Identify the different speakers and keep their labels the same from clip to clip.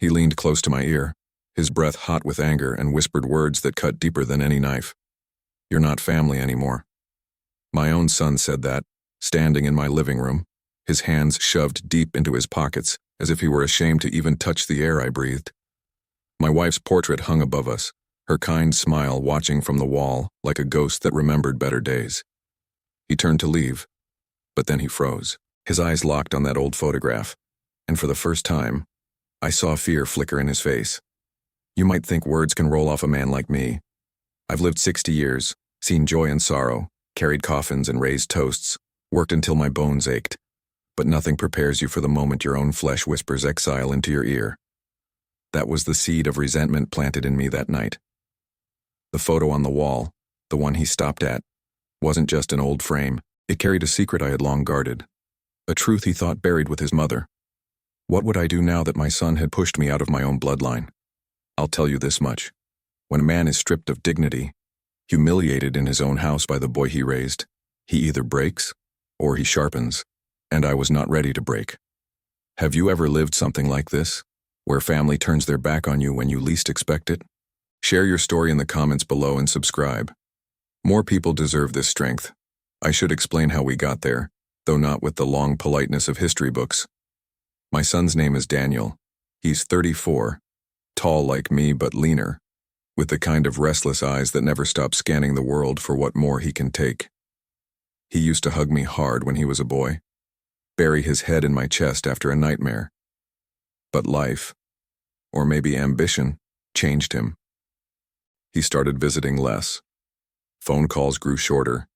Speaker 1: He leaned close to my ear, his breath hot with anger, and whispered words that cut deeper than any knife. "You're not family anymore." My own son said that, standing in my living room, his hands shoved deep into his pockets, as if he were ashamed to even touch the air I breathed. My wife's portrait hung above us, her kind smile watching from the wall like a ghost that remembered better days. He turned to leave, but then he froze. His eyes locked on that old photograph, and for the first time, I saw fear flicker in his face. You might think words can roll off a man like me. I've lived 60 years, seen joy and sorrow, carried coffins and raised toasts, worked until my bones ached, but nothing prepares you for the moment your own flesh whispers exile into your ear. That was the seed of resentment planted in me that night. The photo on the wall, the one he stopped at, wasn't just an old frame. It carried a secret I had long guarded, a truth he thought buried with his mother. What would I do now that my son had pushed me out of my own bloodline? I'll tell you this much. When a man is stripped of dignity, humiliated in his own house by the boy he raised, he either breaks or he sharpens, and I was not ready to break. Have you ever lived something like this, where family turns their back on you when you least expect it? Share your story in the comments below and subscribe. More people deserve this strength. I should explain how we got there, though not with the long politeness of history books. My son's name is Daniel. He's 34, tall like me but leaner, with the kind of restless eyes that never stop scanning the world for what more he can take. He used to hug me hard when he was a boy, bury his head in my chest after a nightmare. But life, or maybe ambition, changed him. He started visiting less. Phone calls grew shorter.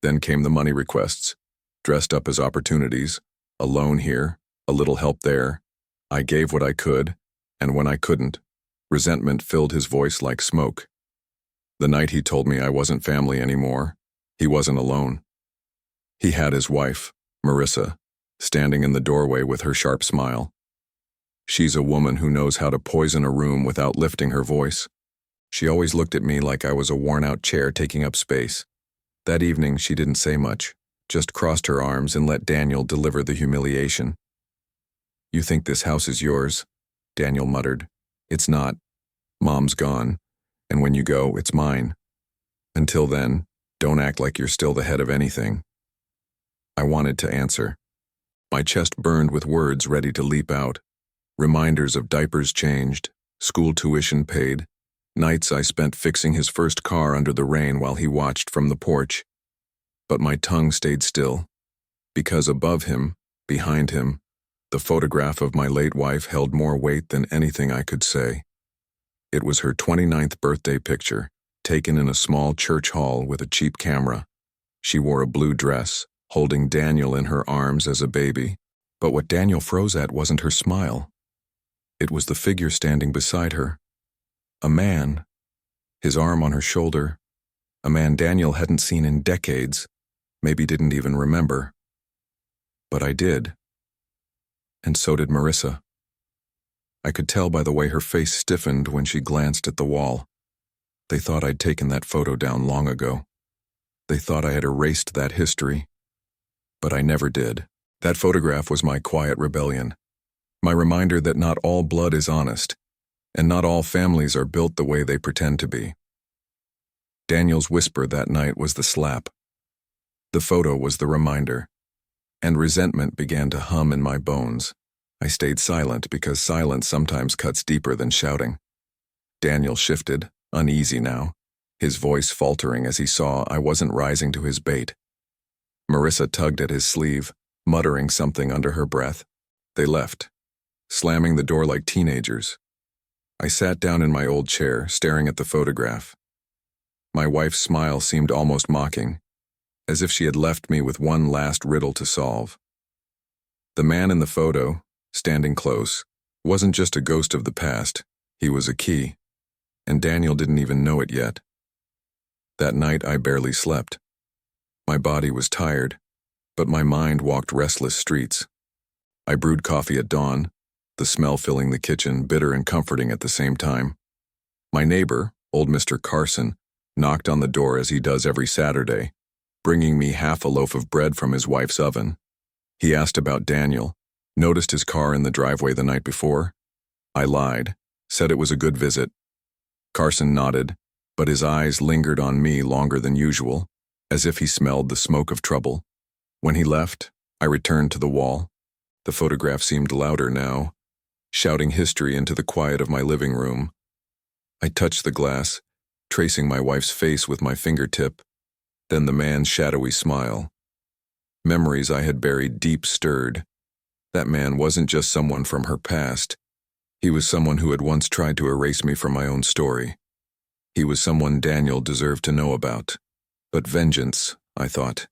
Speaker 1: Then came the money requests, dressed up as opportunities, a loan here, a little help there. I gave what I could, and when I couldn't, resentment filled his voice like smoke. The night he told me I wasn't family anymore, he wasn't alone. He had his wife, Marissa, standing in the doorway with her sharp smile. She's a woman who knows how to poison a room without lifting her voice. She always looked at me like I was a worn-out chair taking up space. That evening, she didn't say much, just crossed her arms and let Daniel deliver the humiliation. "You think this house is yours?" Daniel muttered. "It's not. Mom's gone, and when you go, it's mine. Until then, don't act like you're still the head of anything." I wanted to answer. My chest burned with words ready to leap out. Reminders of diapers changed, school tuition paid, nights I spent fixing his first car under the rain while he watched from the porch. But my tongue stayed still, because above him, behind him, the photograph of my late wife held more weight than anything I could say. It was her 29th birthday picture, taken in a small church hall with a cheap camera. She wore a blue dress, holding Daniel in her arms as a baby. But what Daniel froze at wasn't her smile. It was the figure standing beside her. A man, his arm on her shoulder, a man Daniel hadn't seen in decades, maybe didn't even remember. But I did. And so did Marissa. I could tell by the way her face stiffened when she glanced at the wall. They thought I'd taken that photo down long ago. They thought I had erased that history. But I never did. That photograph was my quiet rebellion, my reminder that not all blood is honest, and not all families are built the way they pretend to be. Daniel's whisper that night was the slap. The photo was the reminder, and resentment began to hum in my bones. I stayed silent because silence sometimes cuts deeper than shouting. Daniel shifted, uneasy now, his voice faltering as he saw I wasn't rising to his bait. Marissa tugged at his sleeve, muttering something under her breath. They left, slamming the door like teenagers. I sat down in my old chair, staring at the photograph. My wife's smile seemed almost mocking, as if she had left me with one last riddle to solve. The man in the photo, standing close, wasn't just a ghost of the past, he was a key, and Daniel didn't even know it yet. That night I barely slept. My body was tired, but my mind walked restless streets. I brewed coffee at dawn, the smell filling the kitchen, bitter and comforting at the same time. My neighbor, old Mr. Carson, knocked on the door as he does every Saturday, bringing me half a loaf of bread from his wife's oven. He asked about Daniel, noticed his car in the driveway the night before. I lied, said it was a good visit. Carson nodded, but his eyes lingered on me longer than usual, as if he smelled the smoke of trouble. When he left, I returned to the wall. The photograph seemed louder now, shouting history into the quiet of my living room. I touched the glass, tracing my wife's face with my fingertip, then the man's shadowy smile. Memories I had buried deep stirred. That man wasn't just someone from her past. He was someone who had once tried to erase me from my own story. He was someone Daniel deserved to know about. But vengeance, I thought,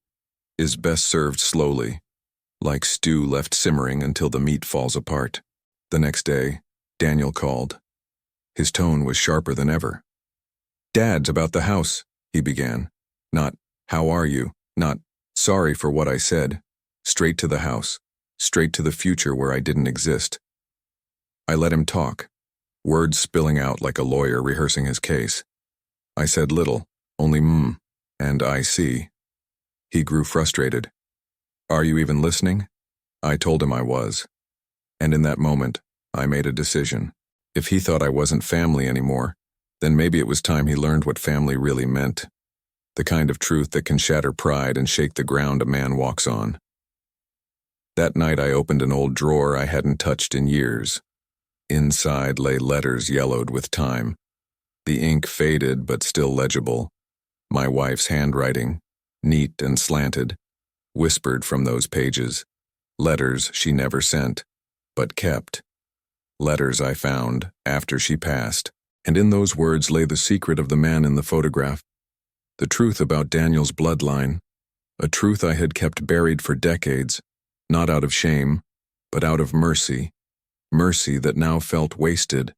Speaker 1: is best served slowly, like stew left simmering until the meat falls apart. The next day, Daniel called. His tone was sharper than ever. "Dad's about the house," he began. Not, "How are you?" Not, "Sorry for what I said." Straight to the house, straight to the future where I didn't exist. I let him talk, words spilling out like a lawyer rehearsing his case. I said little, only and "I see." He grew frustrated. "Are you even listening?" I told him I was. And in that moment, I made a decision. If he thought I wasn't family anymore, then maybe it was time he learned what family really meant. The kind of truth that can shatter pride and shake the ground a man walks on. That night I opened an old drawer I hadn't touched in years. Inside lay letters yellowed with time. The ink faded but still legible. My wife's handwriting, neat and slanted, whispered from those pages. Letters she never sent, but kept. Letters I found after she passed. And in those words lay the secret of the man in the photograph. The truth about Daniel's bloodline. A truth I had kept buried for decades, not out of shame, but out of mercy. Mercy that now felt wasted.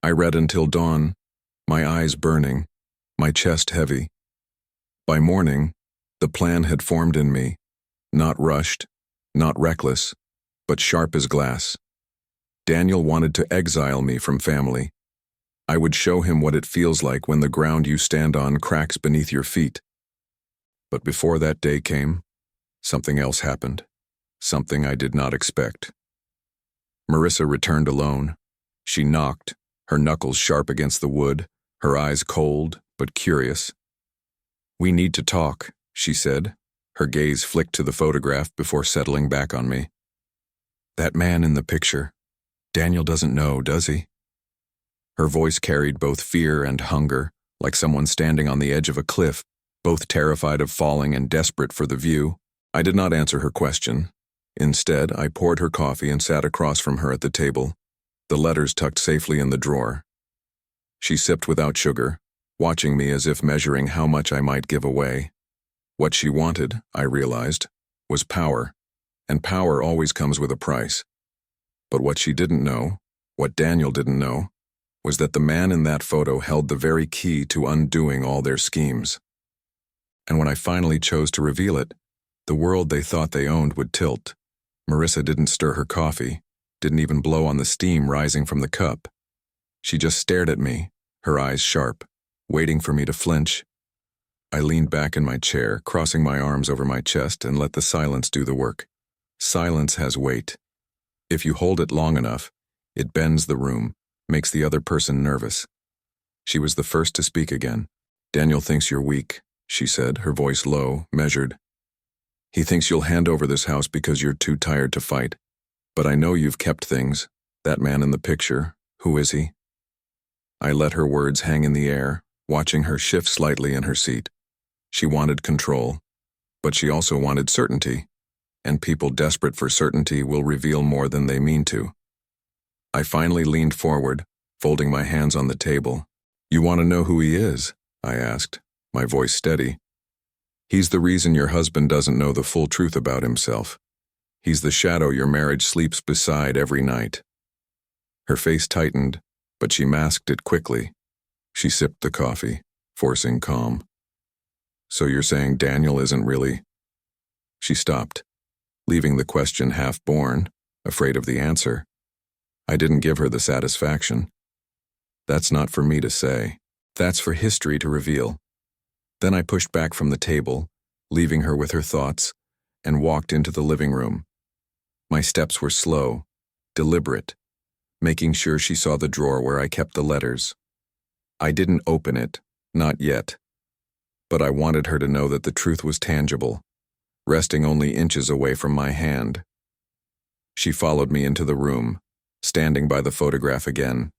Speaker 1: I read until dawn, my eyes burning, my chest heavy. By morning, the plan had formed in me, not rushed, not reckless, but sharp as glass. Daniel wanted to exile me from family. I would show him what it feels like when the ground you stand on cracks beneath your feet. But before that day came, something else happened, something I did not expect. Marissa returned alone. She knocked, her knuckles sharp against the wood, her eyes cold but curious. "We need to talk," she said. Her gaze flicked to the photograph before settling back on me. "That man in the picture, Daniel doesn't know, does he?" Her voice carried both fear and hunger, like someone standing on the edge of a cliff, both terrified of falling and desperate for the view. I did not answer her question. Instead, I poured her coffee and sat across from her at the table, the letters tucked safely in the drawer. She sipped without sugar, watching me as if measuring how much I might give away. What she wanted, I realized, was power, and power always comes with a price. But what she didn't know, what Daniel didn't know, was that the man in that photo held the very key to undoing all their schemes. And when I finally chose to reveal it, the world they thought they owned would tilt. Marissa didn't stir her coffee, didn't even blow on the steam rising from the cup. She just stared at me, her eyes sharp, waiting for me to flinch. I leaned back in my chair, crossing my arms over my chest, and let the silence do the work. Silence has weight. If you hold it long enough, it bends the room, makes the other person nervous. She was the first to speak again. "Daniel thinks you're weak," she said, her voice low, measured. "He thinks you'll hand over this house because you're too tired to fight. But I know you've kept things. That man in the picture, who is he?" I let her words hang in the air, watching her shift slightly in her seat. She wanted control, but she also wanted certainty, and people desperate for certainty will reveal more than they mean to. I finally leaned forward, folding my hands on the table. "You want to know who he is?" I asked, my voice steady. "He's the reason your husband doesn't know the full truth about himself. He's the shadow your marriage sleeps beside every night." Her face tightened, but she masked it quickly. She sipped the coffee, forcing calm. "So you're saying Daniel isn't really—" She stopped, leaving the question half-born, afraid of the answer. I didn't give her the satisfaction. "That's not for me to say. That's for history to reveal." Then I pushed back from the table, leaving her with her thoughts, and walked into the living room. My steps were slow, deliberate. making sure she saw the drawer where I kept the letters. I didn't open it, not yet. But I wanted her to know that the truth was tangible, resting only inches away from my hand. She followed me into the room, standing by the photograph again.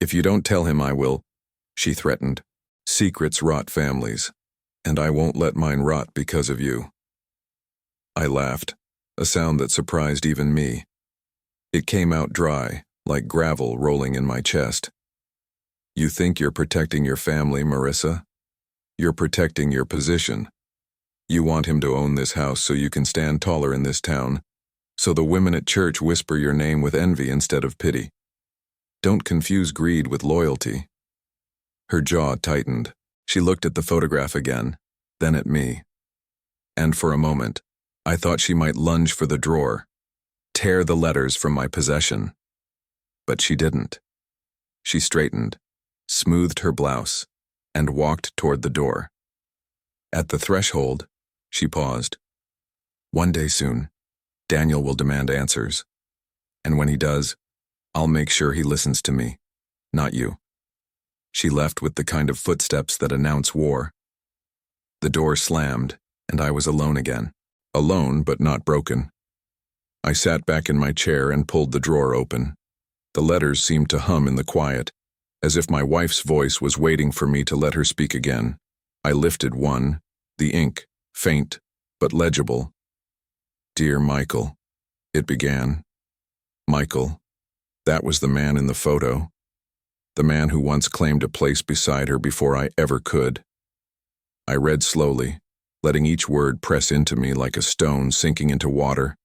Speaker 1: "If you don't tell him, I will," she threatened. "Secrets rot families, and I won't let mine rot because of you." I laughed, a sound that surprised even me. It came out dry, like gravel rolling in my chest. "You think you're protecting your family, Marissa? You're protecting your position. You want him to own this house so you can stand taller in this town, so the women at church whisper your name with envy instead of pity. Don't confuse greed with loyalty." Her jaw tightened. She looked at the photograph again, then at me. And for a moment, I thought she might lunge for the drawer, tear the letters from my possession. But she didn't. She straightened, smoothed her blouse, and walked toward the door. At the threshold, she paused. "One day soon, Daniel will demand answers. And when he does, I'll make sure he listens to me, not you." She left with the kind of footsteps that announce war. The door slammed, and I was alone again. Alone, but not broken. I sat back in my chair and pulled the drawer open. The letters seemed to hum in the quiet, as if my wife's voice was waiting for me to let her speak again. I lifted one, the ink, faint, but legible. "Dear Michael," it began. Michael, that was the man in the photo. The man who once claimed a place beside her before I ever could. I read slowly, letting each word press into me like a stone sinking into water.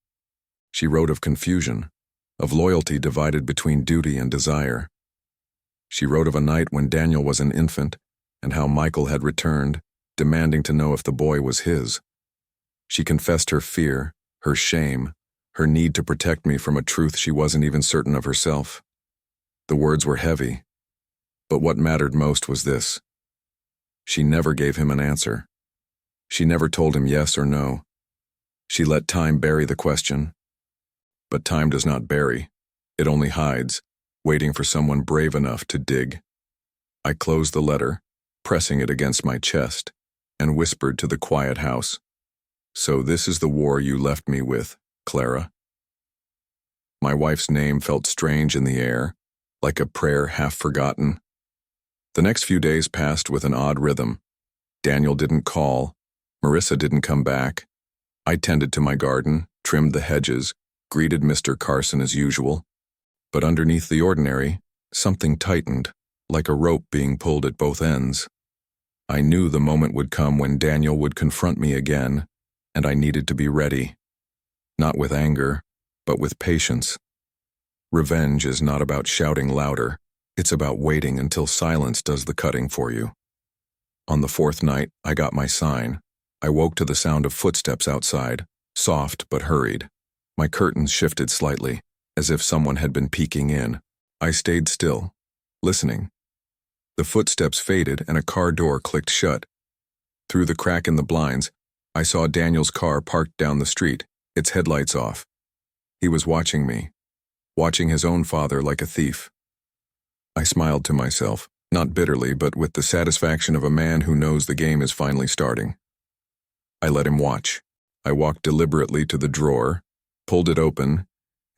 Speaker 1: She wrote of confusion, of loyalty divided between duty and desire. She wrote of a night when Daniel was an infant and how Michael had returned, demanding to know if the boy was his. She confessed her fear, her shame, her need to protect me from a truth she wasn't even certain of herself. The words were heavy, but what mattered most was this. She never gave him an answer. She never told him yes or no. She let time bury the question. But time does not bury. It only hides, waiting for someone brave enough to dig. I closed the letter, pressing it against my chest, and whispered to the quiet house, "So this is the war you left me with, Clara." My wife's name felt strange in the air, like a prayer half forgotten. The next few days passed with an odd rhythm. Daniel didn't call. Marissa didn't come back. I tended to my garden, trimmed the hedges, greeted Mr. Carson as usual. But underneath the ordinary, something tightened, like a rope being pulled at both ends. I knew the moment would come when Daniel would confront me again, and I needed to be ready. Not with anger, but with patience. Revenge is not about shouting louder. It's about waiting until silence does the cutting for you. On the fourth night, I got my sign. I woke to the sound of footsteps outside, soft but hurried. My curtains shifted slightly, as if someone had been peeking in. I stayed still, listening. The footsteps faded and a car door clicked shut. Through the crack in the blinds, I saw Daniel's car parked down the street, its headlights off. He was watching me, watching his own father like a thief. I smiled to myself, not bitterly, but with the satisfaction of a man who knows the game is finally starting. I let him watch. I walked deliberately to the drawer, pulled it open,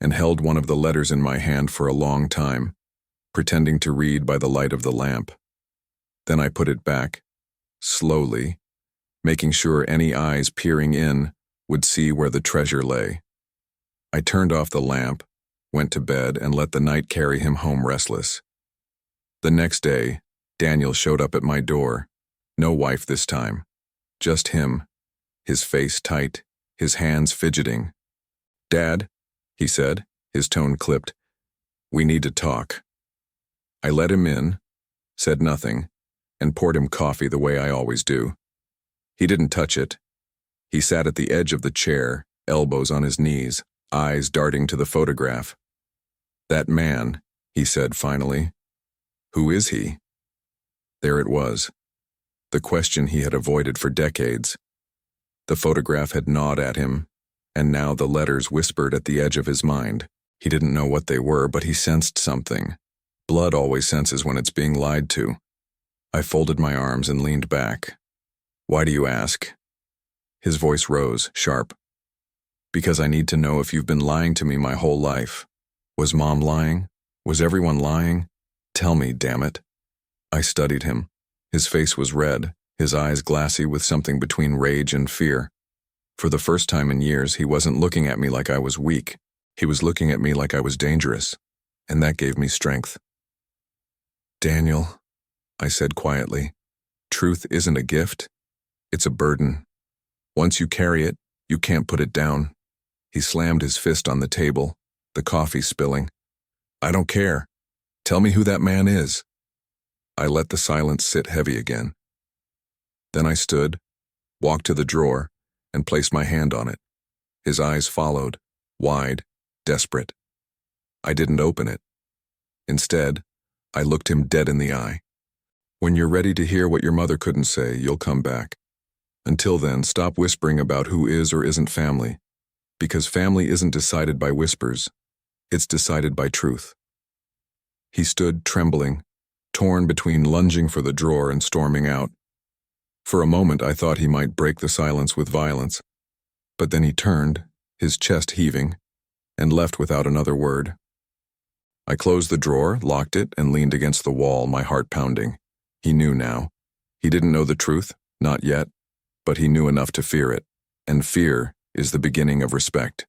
Speaker 1: and held one of the letters in my hand for a long time, pretending to read by the light of the lamp. Then I put it back, slowly, making sure any eyes peering in would see where the treasure lay. I turned off the lamp, went to bed, and let the night carry him home restless. The next day, Daniel showed up at my door. No wife this time. Just him, his face tight, his hands fidgeting. "Dad," he said, his tone clipped, "we need to talk." I let him in, said nothing, and poured him coffee the way I always do. He didn't touch it. He sat at the edge of the chair, elbows on his knees, eyes darting to the photograph. "That man," he said finally. "Who is he?" There it was, the question he had avoided for decades. The photograph had gnawed at him, and now the letters whispered at the edge of his mind. He didn't know what they were, but he sensed something. Blood always senses when it's being lied to. I folded my arms and leaned back. "Why do you ask?" His voice rose, sharp. "Because I need to know if you've been lying to me my whole life. Was Mom lying? Was everyone lying? Tell me, damn it." I studied him. His face was red, his eyes glassy with something between rage and fear. For the first time in years, he wasn't looking at me like I was weak. He was looking at me like I was dangerous, and that gave me strength. "Daniel," I said quietly, "truth isn't a gift. It's a burden. Once you carry it, you can't put it down." He slammed his fist on the table, the coffee spilling. "I don't care. Tell me who that man is." I let the silence sit heavy again. Then I stood, walked to the drawer, and placed my hand on it. His eyes followed, wide, desperate. I didn't open it. Instead, I looked him dead in the eye. "When you're ready to hear what your mother couldn't say, you'll come back. Until then, stop whispering about who is or isn't family. Because family isn't decided by whispers. It's decided by truth." He stood trembling, torn between lunging for the drawer and storming out. For a moment I thought he might break the silence with violence. But then he turned, his chest heaving, and left without another word. I closed the drawer, locked it, and leaned against the wall, my heart pounding. He knew now. He didn't know the truth, not yet, but he knew enough to fear it, and fear is the beginning of respect.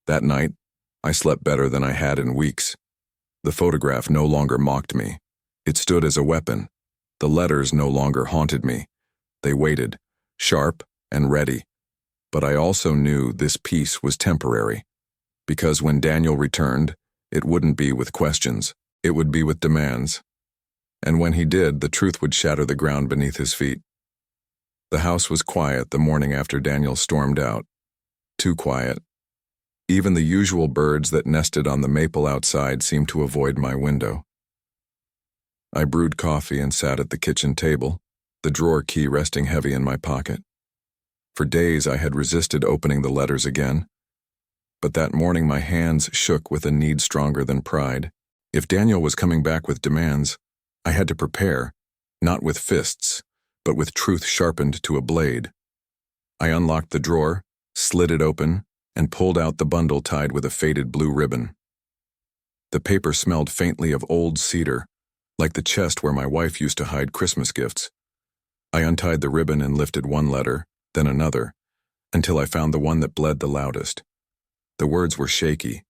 Speaker 1: That night, I slept better than I had in weeks. The photograph no longer mocked me. It stood as a weapon. The letters no longer haunted me. They waited, sharp and ready. But I also knew this peace was temporary, because when Daniel returned, it wouldn't be with questions, it would be with demands. And when he did, the truth would shatter the ground beneath his feet. The house was quiet the morning after Daniel stormed out. Too quiet. Even the usual birds that nested on the maple outside seemed to avoid my window. I brewed coffee and sat at the kitchen table, the drawer key resting heavy in my pocket. For days I had resisted opening the letters again, but that morning my hands shook with a need stronger than pride. If Daniel was coming back with demands, I had to prepare, not with fists, but with truth sharpened to a blade. I unlocked the drawer, slid it open, and pulled out the bundle tied with a faded blue ribbon. The paper smelled faintly of old cedar, like the chest where my wife used to hide Christmas gifts. I untied the ribbon and lifted one letter, then another, until I found the one that bled the loudest. The words were shaky,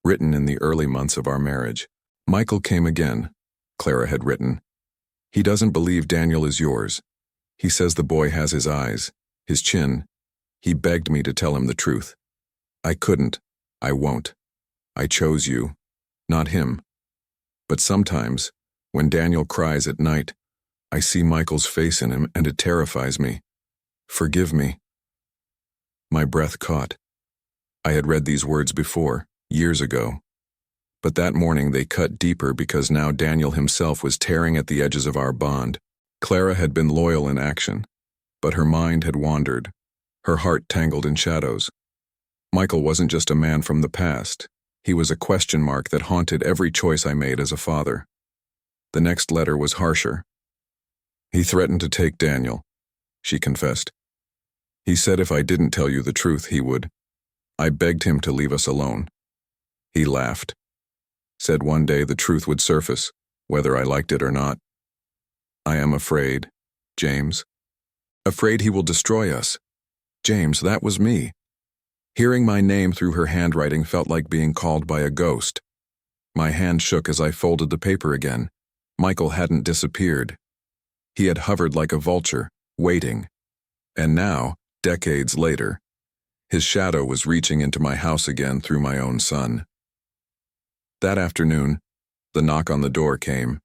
Speaker 1: written in the early months of our marriage. "Michael came again," Clara had written. "He doesn't believe Daniel is yours. He says the boy has his eyes, his chin. He begged me to tell him the truth. I couldn't. I won't. I chose you, not him. But sometimes, when Daniel cries at night, I see Michael's face in him and it terrifies me. Forgive me." My breath caught. I had read these words before, years ago. But that morning they cut deeper because now Daniel himself was tearing at the edges of our bond. Clara had been loyal in action, but her mind had wandered, her heart tangled in shadows. Michael wasn't just a man from the past. He was a question mark that haunted every choice I made as a father. The next letter was harsher. "He threatened to take Daniel," she confessed. "He said if I didn't tell you the truth, he would. I begged him to leave us alone. He laughed. Said one day the truth would surface, whether I liked it or not. I am afraid, James. Afraid he will destroy us. James, that was me." Hearing my name through her handwriting felt like being called by a ghost. My hand shook as I folded the paper again. Michael hadn't disappeared. He had hovered like a vulture, waiting. And now, decades later, his shadow was reaching into my house again through my own son. That afternoon, the knock on the door came.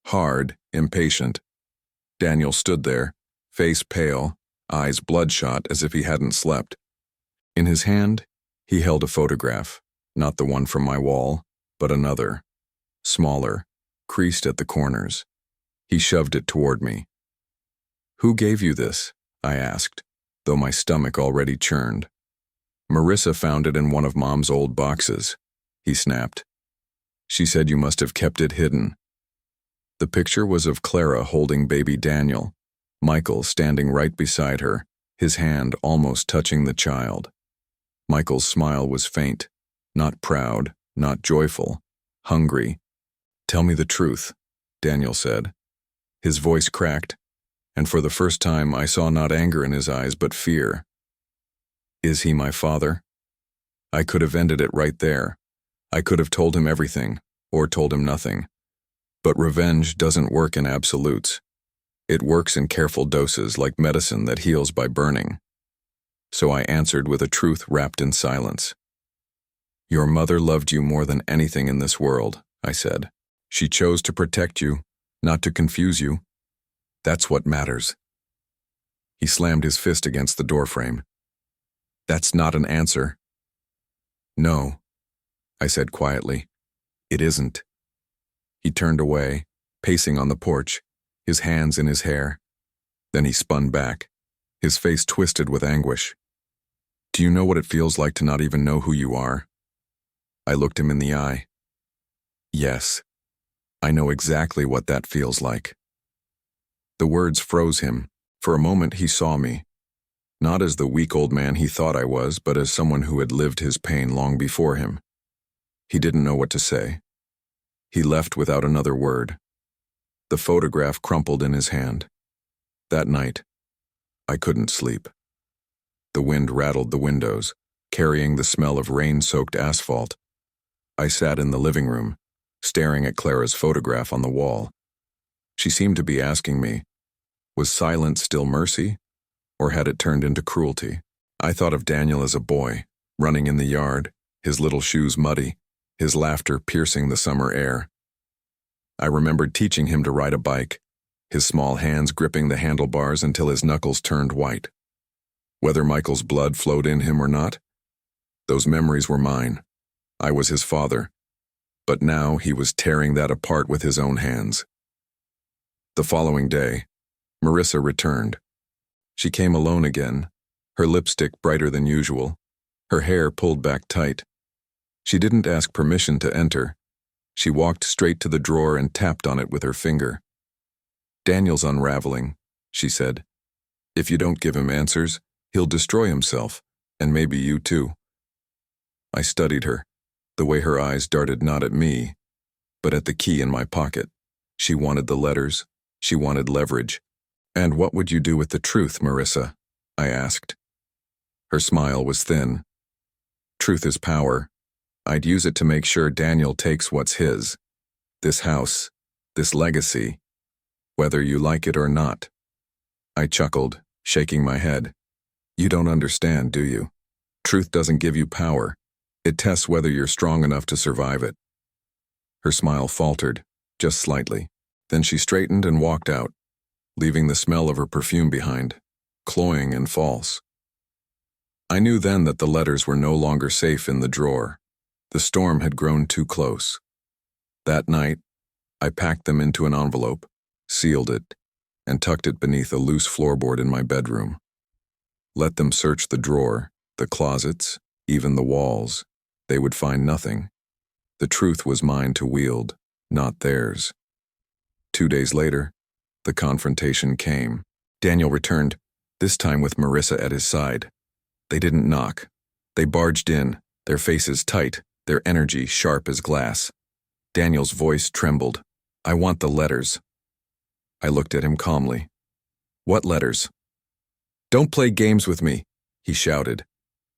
Speaker 1: Hard, impatient. Daniel stood there, face pale, eyes bloodshot as if he hadn't slept. In his hand, he held a photograph, not the one from my wall, but another, smaller, creased at the corners. He shoved it toward me. "Who gave you this?" I asked, though my stomach already churned. "Marissa found it in one of Mom's old boxes. he snapped. She said you must have kept it hidden. The picture was of Clara holding baby Daniel, Michael standing right beside her, his hand almost touching the child. Michael's smile was faint, not proud, not joyful, hungry. "Tell me the truth," Daniel said. His voice cracked, and for the first time I saw not anger in his eyes but fear. "Is he my father?" I could have ended it right there. I could have told him everything, or told him nothing. But revenge doesn't work in absolutes. It works in careful doses like medicine that heals by burning. So I answered with a truth wrapped in silence. "Your mother loved you more than anything in this world," I said. "She chose to protect you, not to confuse you. That's what matters." He slammed his fist against the doorframe. "That's not an answer." "No," I said quietly. "It isn't." He turned away, pacing on the porch, his hands in his hair. Then he spun back, his face twisted with anguish. "Do you know what it feels like to not even know who you are?" I looked him in the eye. "Yes, I know exactly what that feels like." The words froze him. For a moment he saw me, not as the weak old man he thought I was, but as someone who had lived his pain long before him. He didn't know what to say. He left without another word. The photograph crumpled in his hand. That night, I couldn't sleep. The wind rattled the windows, carrying the smell of rain-soaked asphalt. I sat in the living room, staring at Clara's photograph on the wall. She seemed to be asking me, was silence still mercy, or had it turned into cruelty? I thought of Daniel as a boy, running in the yard, his little shoes muddy, his laughter piercing the summer air. I remembered teaching him to ride a bike, his small hands gripping the handlebars until his knuckles turned white. Whether Michael's blood flowed in him or not, those memories were mine. I was his father, but now he was tearing that apart with his own hands. The following day, Marissa returned. She came alone again, her lipstick brighter than usual, her hair pulled back tight. She didn't ask permission to enter. She walked straight to the drawer and tapped on it with her finger. "Daniel's unraveling," she said. "If you don't give him answers, he'll destroy himself, and maybe you too." I studied her, the way her eyes darted not at me, but at the key in my pocket. She wanted the letters. She wanted leverage. "And what would you do with the truth, Marissa?" I asked. Her smile was thin. "Truth is power. I'd use it to make sure Daniel takes what's his. This house, this legacy, whether you like it or not." I chuckled, shaking my head. "You don't understand, do you? Truth doesn't give you power. It tests whether you're strong enough to survive it." Her smile faltered, just slightly. Then she straightened and walked out, leaving the smell of her perfume behind, cloying and false. I knew then that the letters were no longer safe in the drawer. The storm had grown too close. That night, I packed them into an envelope, sealed it, and tucked it beneath a loose floorboard in my bedroom. Let them search the drawer, the closets, even the walls. They would find nothing. The truth was mine to wield, not theirs. 2 days later, the confrontation came. Daniel returned, this time with Marissa at his side. They didn't knock. They barged in, their faces tight, their energy sharp as glass. Daniel's voice trembled. "I want the letters." I looked at him calmly. "What letters?" "Don't play games with me," he shouted.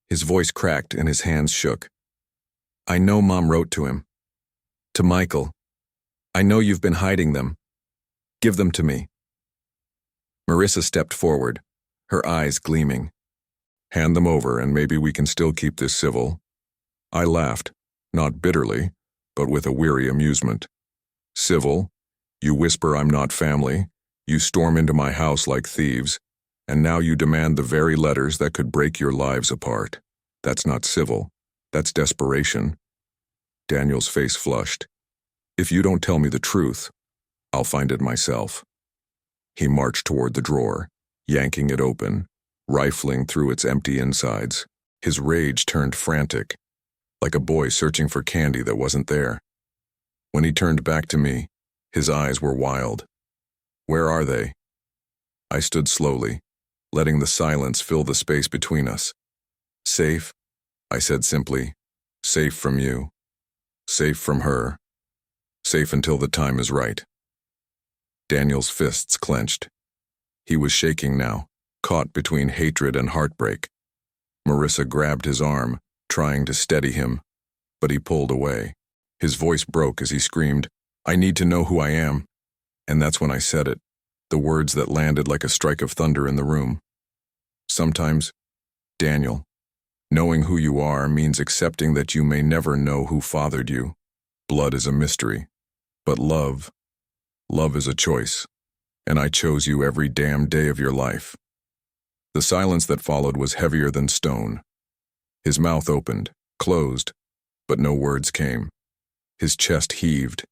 Speaker 1: His voice cracked and his hands shook. "I know Mom wrote to him. To Michael. I know you've been hiding them. Give them to me." Marissa stepped forward, her eyes gleaming. "Hand them over and maybe we can still keep this civil." I laughed, not bitterly, but with a weary amusement. "Civil? You whisper I'm not family, you storm into my house like thieves, and now you demand the very letters that could break your lives apart. That's not civil. That's desperation." Daniel's face flushed. "If you don't tell me the truth, I'll find it myself." He marched toward the drawer, yanking it open, rifling through its empty insides. His rage turned frantic. like a boy searching for candy that wasn't there. When he turned back to me, his eyes were wild. "Where are they?" I stood slowly, letting the silence fill the space between us. "Safe," I said simply. "Safe from you. Safe from her. Safe until the time is right." Daniel's fists clenched. He was shaking now, caught between hatred and heartbreak. Marissa grabbed his arm, trying to steady him, but he pulled away. His voice broke as he screamed, "I need to know who I am." And that's when I said it, the words that landed like a strike of thunder in the room. Sometimes, Daniel, knowing who you are means accepting that you may never know who fathered you. Blood is a mystery. But love is a choice. And I chose you every damn day of your life. The silence that followed was heavier than stone. His mouth opened, closed, but no words came. His chest heaved,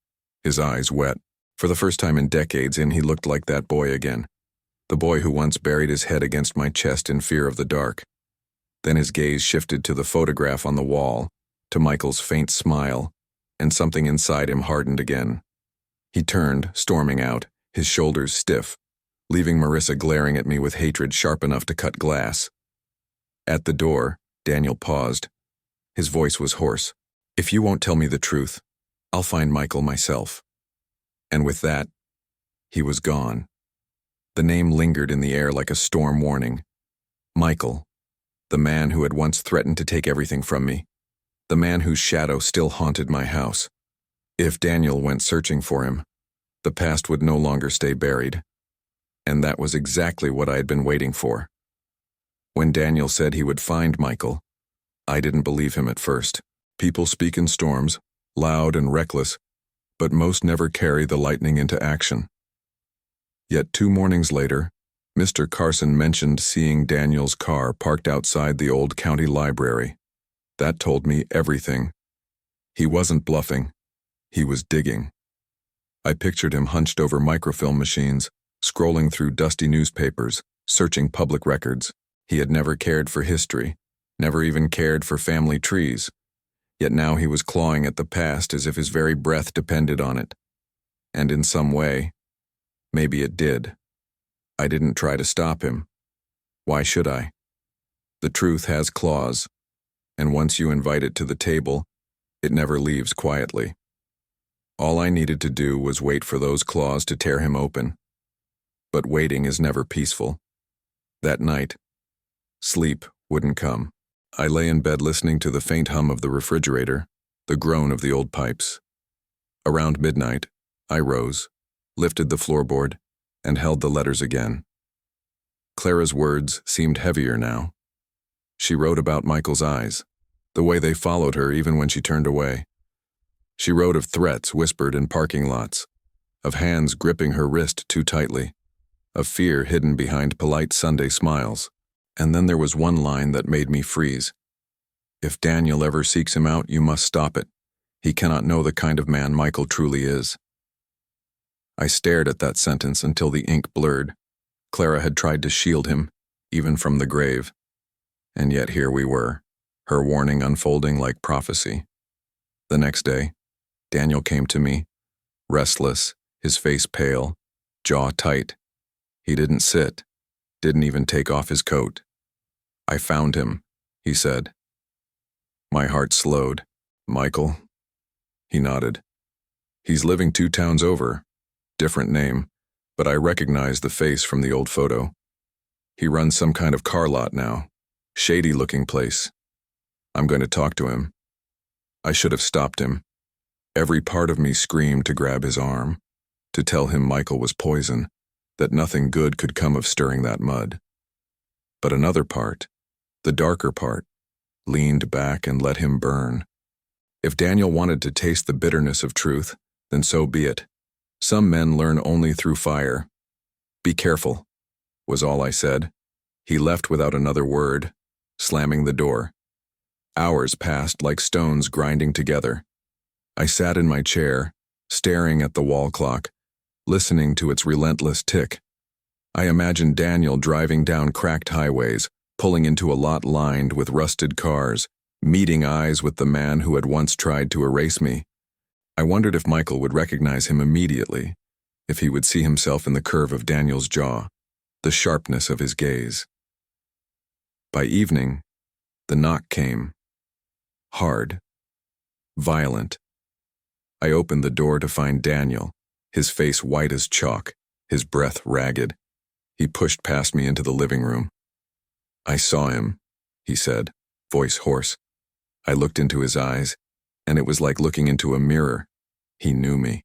Speaker 1: his eyes wet. For the first time in decades, he looked like that boy again. The boy who once buried his head against my chest in fear of the dark. Then his gaze shifted to the photograph on the wall, to Michael's faint smile, and something inside him hardened again. He turned, storming out, his shoulders stiff, leaving Marissa glaring at me with hatred sharp enough to cut glass. At the door, Daniel paused. His voice was hoarse. "If you won't tell me the truth, I'll find Michael myself." And with that, he was gone. The name lingered in the air like a storm warning. Michael, the man who had once threatened to take everything from me, the man whose shadow still haunted my house. If Daniel went searching for him, the past would no longer stay buried. And that was exactly what I had been waiting for. When Daniel said he would find Michael, I didn't believe him at first. People speak in storms, loud and reckless, but most never carry the lightning into action. Yet 2 mornings later, Mr. Carson mentioned seeing Daniel's car parked outside the old county library. That told me everything. He wasn't bluffing. He was digging. I pictured him hunched over microfilm machines, scrolling through dusty newspapers, searching public records. He had never cared for history, never even cared for family trees. Yet now he was clawing at the past as if his very breath depended on it. And in some way, maybe it did. I didn't try to stop him. Why should I? The truth has claws, and once you invite it to the table, it never leaves quietly. All I needed to do was wait for those claws to tear him open. But waiting is never peaceful. That night, sleep wouldn't come. I lay in bed listening to the faint hum of the refrigerator, the groan of the old pipes. Around midnight, I rose, lifted the floorboard, and held the letters again. Clara's words seemed heavier now. She wrote about Michael's eyes, the way they followed her even when she turned away. She wrote of threats whispered in parking lots, of hands gripping her wrist too tightly, of fear hidden behind polite Sunday smiles. And then there was one line that made me freeze. "If Daniel ever seeks him out, you must stop it. He cannot know the kind of man Michael truly is." I stared at that sentence until the ink blurred. Clara had tried to shield him, even from the grave. And yet here we were, her warning unfolding like prophecy. The next day, Daniel came to me, restless, his face pale, jaw tight. He didn't sit, didn't even take off his coat. "I found him," he said. My heart slowed. "Michael?" He nodded. "He's living 2 towns over. Different name, but I recognize the face from the old photo. He runs some kind of car lot now. Shady-looking place. I'm going to talk to him." I should have stopped him. Every part of me screamed to grab his arm, to tell him Michael was poison, that nothing good could come of stirring that mud. But another part, the darker part, leaned back and let him burn. If Daniel wanted to taste the bitterness of truth, then so be it. Some men learn only through fire. "Be careful," was all I said. He left without another word, slamming the door. Hours passed like stones grinding together. I sat in my chair, staring at the wall clock, listening to its relentless tick. I imagined Daniel driving down cracked highways, pulling into a lot lined with rusted cars, meeting eyes with the man who had once tried to erase me. I wondered if Michael would recognize him immediately, if he would see himself in the curve of Daniel's jaw, the sharpness of his gaze. By evening, the knock came. Hard. Violent. I opened the door to find Daniel, his face white as chalk, his breath ragged. He pushed past me into the living room. "I saw him," he said, voice hoarse. I looked into his eyes, and it was like looking into a mirror. He knew me.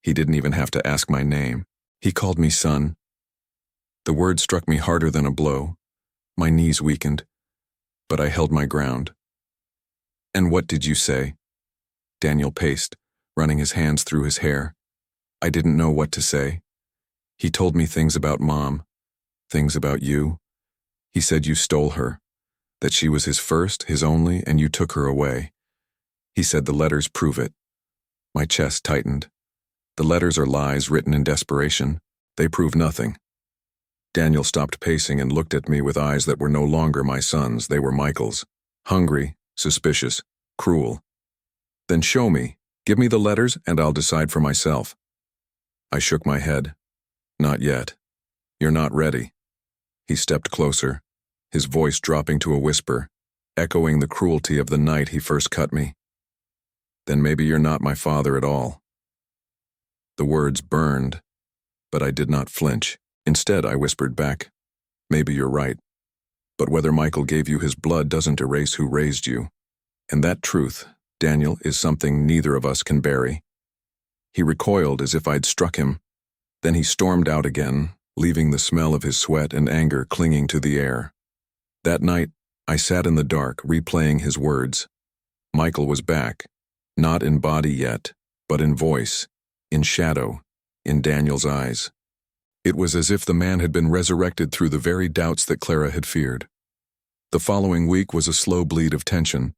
Speaker 1: He didn't even have to ask my name. He called me son. The word struck me harder than a blow. My knees weakened, but I held my ground. "And what did you say?" Daniel paced, running his hands through his hair. I didn't know what to say. He told me things about Mom, things about you. He said you stole her, that she was his first, his only, and you took her away. He said the letters prove it. My chest tightened. The letters are lies written in desperation. They prove nothing. Daniel stopped pacing and looked at me with eyes that were no longer my son's, they were Michael's. Hungry, suspicious, cruel. "Then show me. Give me the letters and I'll decide for myself." I shook my head. "Not yet. You're not ready." He stepped closer, his voice dropping to a whisper, echoing the cruelty of the night he first cut me. "Then maybe you're not my father at all." The words burned, but I did not flinch. Instead, I whispered back, "Maybe you're right. But whether Michael gave you his blood doesn't erase who raised you. And that truth, Daniel, is something neither of us can bury." He recoiled as if I'd struck him. Then he stormed out again, leaving the smell of his sweat and anger clinging to the air. That night, I sat in the dark, replaying his words. Michael was back, not in body yet, but in voice, in shadow, in Daniel's eyes. It was as if the man had been resurrected through the very doubts that Clara had feared. The following week was a slow bleed of tension.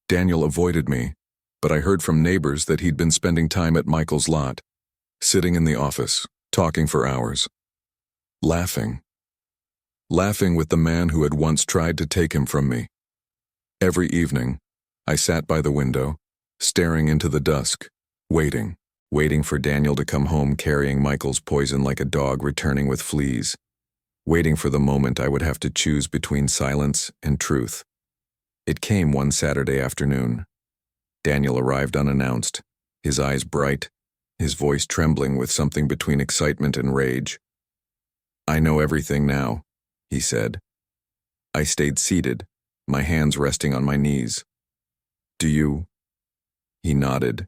Speaker 1: Daniel avoided me, but I heard from neighbors that he'd been spending time at Michael's lot, sitting in the office, talking for hours, laughing with the man who had once tried to take him from me. Every evening, I sat by the window, staring into the dusk, waiting for Daniel to come home carrying Michael's poison like a dog returning with fleas, waiting for the moment I would have to choose between silence and truth. It came one Saturday afternoon. Daniel arrived unannounced, his eyes bright, his voice trembling with something between excitement and rage. "I know everything now," he said. I stayed seated, my hands resting on my knees. "Do you?" He nodded.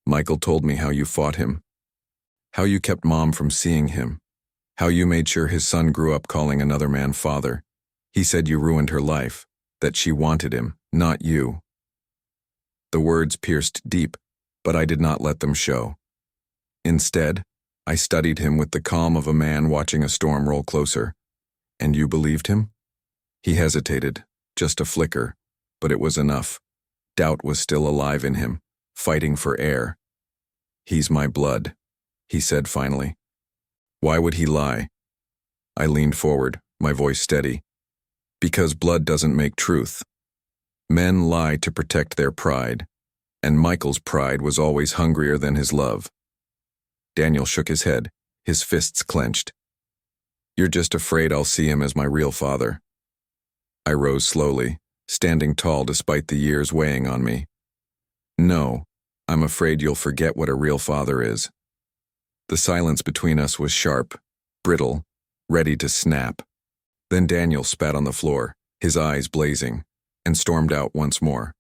Speaker 1: "Michael told me how you fought him, how you kept Mom from seeing him, how you made sure his son grew up calling another man father. He said you ruined her life, that she wanted him, not you." The words pierced deep, but I did not let them show. Instead, I studied him with the calm of a man watching a storm roll closer. "And you believed him?" He hesitated, just a flicker, but it was enough. Doubt was still alive in him, fighting for air. "He's my blood," he said finally. "Why would he lie?" I leaned forward, my voice steady. "Because blood doesn't make truth. Men lie to protect their pride, and Michael's pride was always hungrier than his love." Daniel shook his head, his fists clenched. "You're just afraid I'll see him as my real father." I rose slowly, standing tall despite the years weighing on me. "No, I'm afraid you'll forget what a real father is." The silence between us was sharp, brittle, ready to snap. Then Daniel spat on the floor, his eyes blazing, and stormed out once more.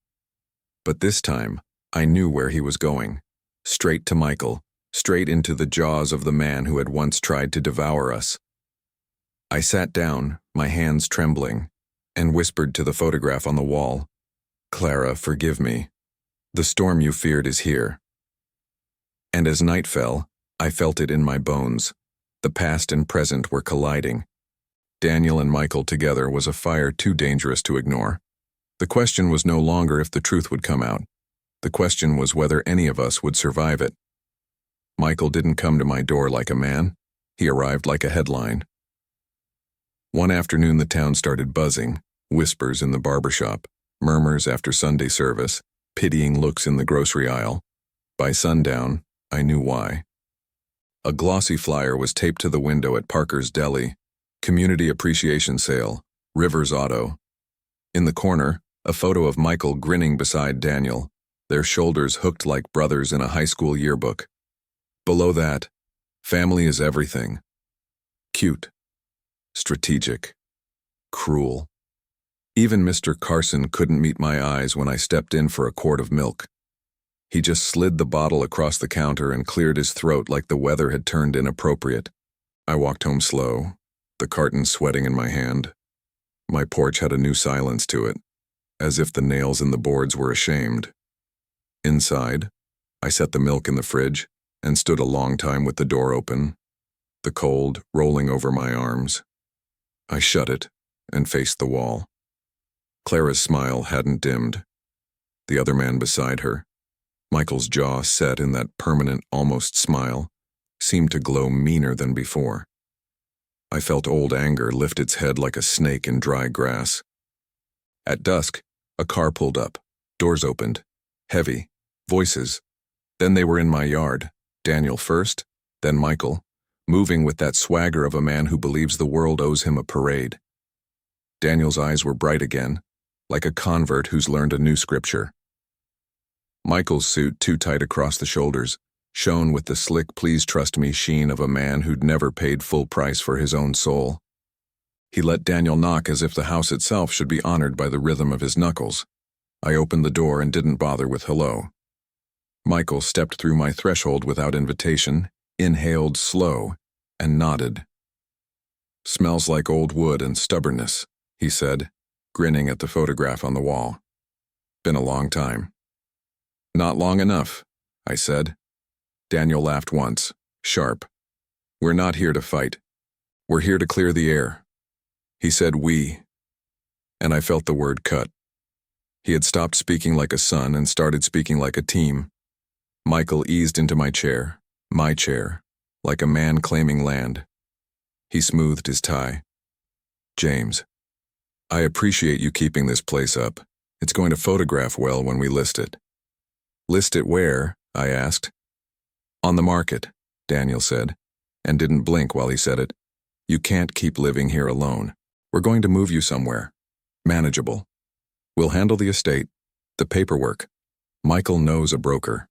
Speaker 1: But this time, I knew where he was going. Straight to Michael, straight into the jaws of the man who had once tried to devour us. I sat down, my hands trembling, and whispered to the photograph on the wall, "Clara, forgive me. The storm you feared is here." And as night fell, I felt it in my bones. The past and present were colliding. Daniel and Michael together was a fire too dangerous to ignore. The question was no longer if the truth would come out. The question was whether any of us would survive it. Michael didn't come to my door like a man. He arrived like a headline. One afternoon the town started buzzing, whispers in the barbershop. Murmurs after Sunday service, pitying looks in the grocery aisle. By sundown, I knew why. A glossy flyer was taped to the window at Parker's Deli, Community Appreciation Sale, Rivers Auto. In the corner, a photo of Michael grinning beside Daniel, their shoulders hooked like brothers in a high school yearbook. Below that, family is everything. Cute. Strategic. Cruel. Even Mr. Carson couldn't meet my eyes when I stepped in for a quart of milk. He just slid the bottle across the counter and cleared his throat like the weather had turned inappropriate. I walked home slow, the carton sweating in my hand. My porch had a new silence to it, as if the nails in the boards were ashamed. Inside, I set the milk in the fridge and stood a long time with the door open, the cold rolling over my arms. I shut it and faced the wall. Clara's smile hadn't dimmed. The other man beside her, Michael's jaw set in that permanent, almost smile, seemed to glow meaner than before. I felt old anger lift its head like a snake in dry grass. At dusk, a car pulled up, doors opened, heavy, voices. Then they were in my yard, Daniel first, then Michael, moving with that swagger of a man who believes the world owes him a parade. Daniel's eyes were bright again, like a convert who's learned a new scripture. Michael's suit, too tight across the shoulders, shone with the slick please trust me sheen of a man who'd never paid full price for his own soul. He let Daniel knock as if the house itself should be honored by the rhythm of his knuckles. I opened the door and didn't bother with hello. Michael stepped through my threshold without invitation, inhaled slow, and nodded. "Smells like old wood and stubbornness," he said, grinning at the photograph on the wall. "Been a long time." "Not long enough," I said. Daniel laughed once, sharp. "We're not here to fight. We're here to clear the air." He said we, and I felt the word cut. He had stopped speaking like a son and started speaking like a team. Michael eased into my chair, like a man claiming land. He smoothed his tie. "James, I appreciate you keeping this place up. It's going to photograph well when we list it." "List it where?" I asked. "On the market," Daniel said, and didn't blink while he said it. "You can't keep living here alone. We're going to move you somewhere. Manageable. We'll handle the estate, the paperwork. Michael knows a broker."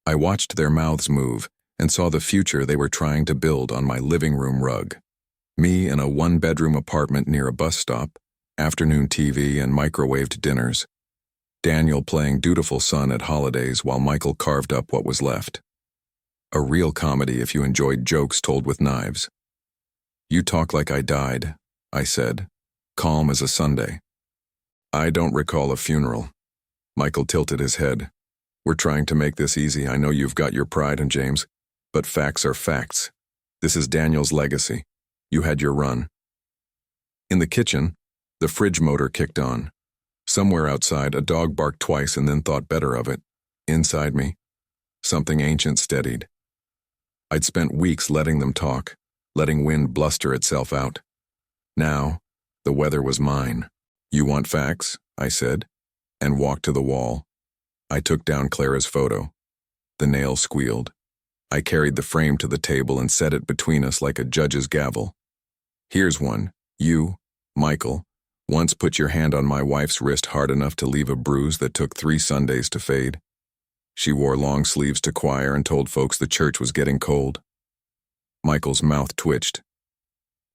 Speaker 1: I watched their mouths move and saw the future they were trying to build on my living room rug. Me in a one-bedroom apartment near a bus stop, afternoon TV and microwaved dinners. Daniel playing dutiful son at holidays while Michael carved up what was left. A real comedy if you enjoyed jokes told with knives. "You talk like I died," I said, calm as a Sunday. "I don't recall a funeral." Michael tilted his head. "We're trying to make this easy. I know you've got your pride in James, but facts are facts. This is Daniel's legacy. You had your run." In the kitchen, the fridge motor kicked on. Somewhere outside, a dog barked twice and then thought better of it. Inside me, something ancient steadied. I'd spent weeks letting them talk, letting wind bluster itself out. Now, the weather was mine. "You want facts?" I said, and walked to the wall. I took down Clara's photo. The nail squealed. I carried the frame to the table and set it between us like a judge's gavel. "Here's one. You, Michael, once put your hand on my wife's wrist hard enough to leave a bruise that took 3 Sundays to fade. She wore long sleeves to choir and told folks the church was getting cold." Michael's mouth twitched.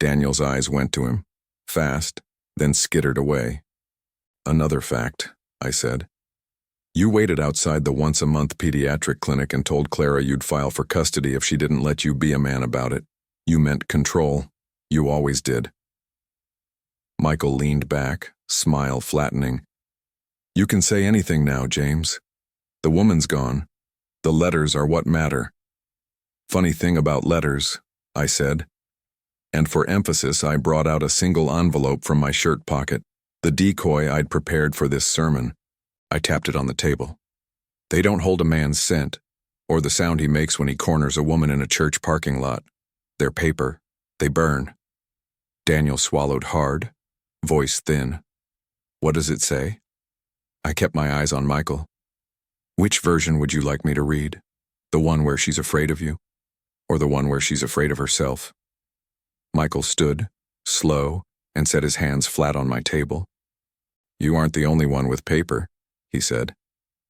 Speaker 1: Daniel's eyes went to him, fast, then skittered away. "Another fact," I said. "You waited outside the once-a-month pediatric clinic and told Clara you'd file for custody if she didn't let you be a man about it. You meant control. You always did." Michael leaned back, smile flattening. "You can say anything now, James. The woman's gone. The letters are what matter." "Funny thing about letters," I said. And for emphasis, I brought out a single envelope from my shirt pocket, the decoy I'd prepared for this sermon. I tapped it on the table. "They don't hold a man's scent, or the sound he makes when he corners a woman in a church parking lot. They're paper. They burn." Daniel swallowed hard, voice thin. What does it say? I kept my eyes on Michael. Which version would you like me to read? The one where she's afraid of you? Or the one where she's afraid of herself? Michael stood, slow, and set his hands flat on my table. You aren't the only one with paper, he said,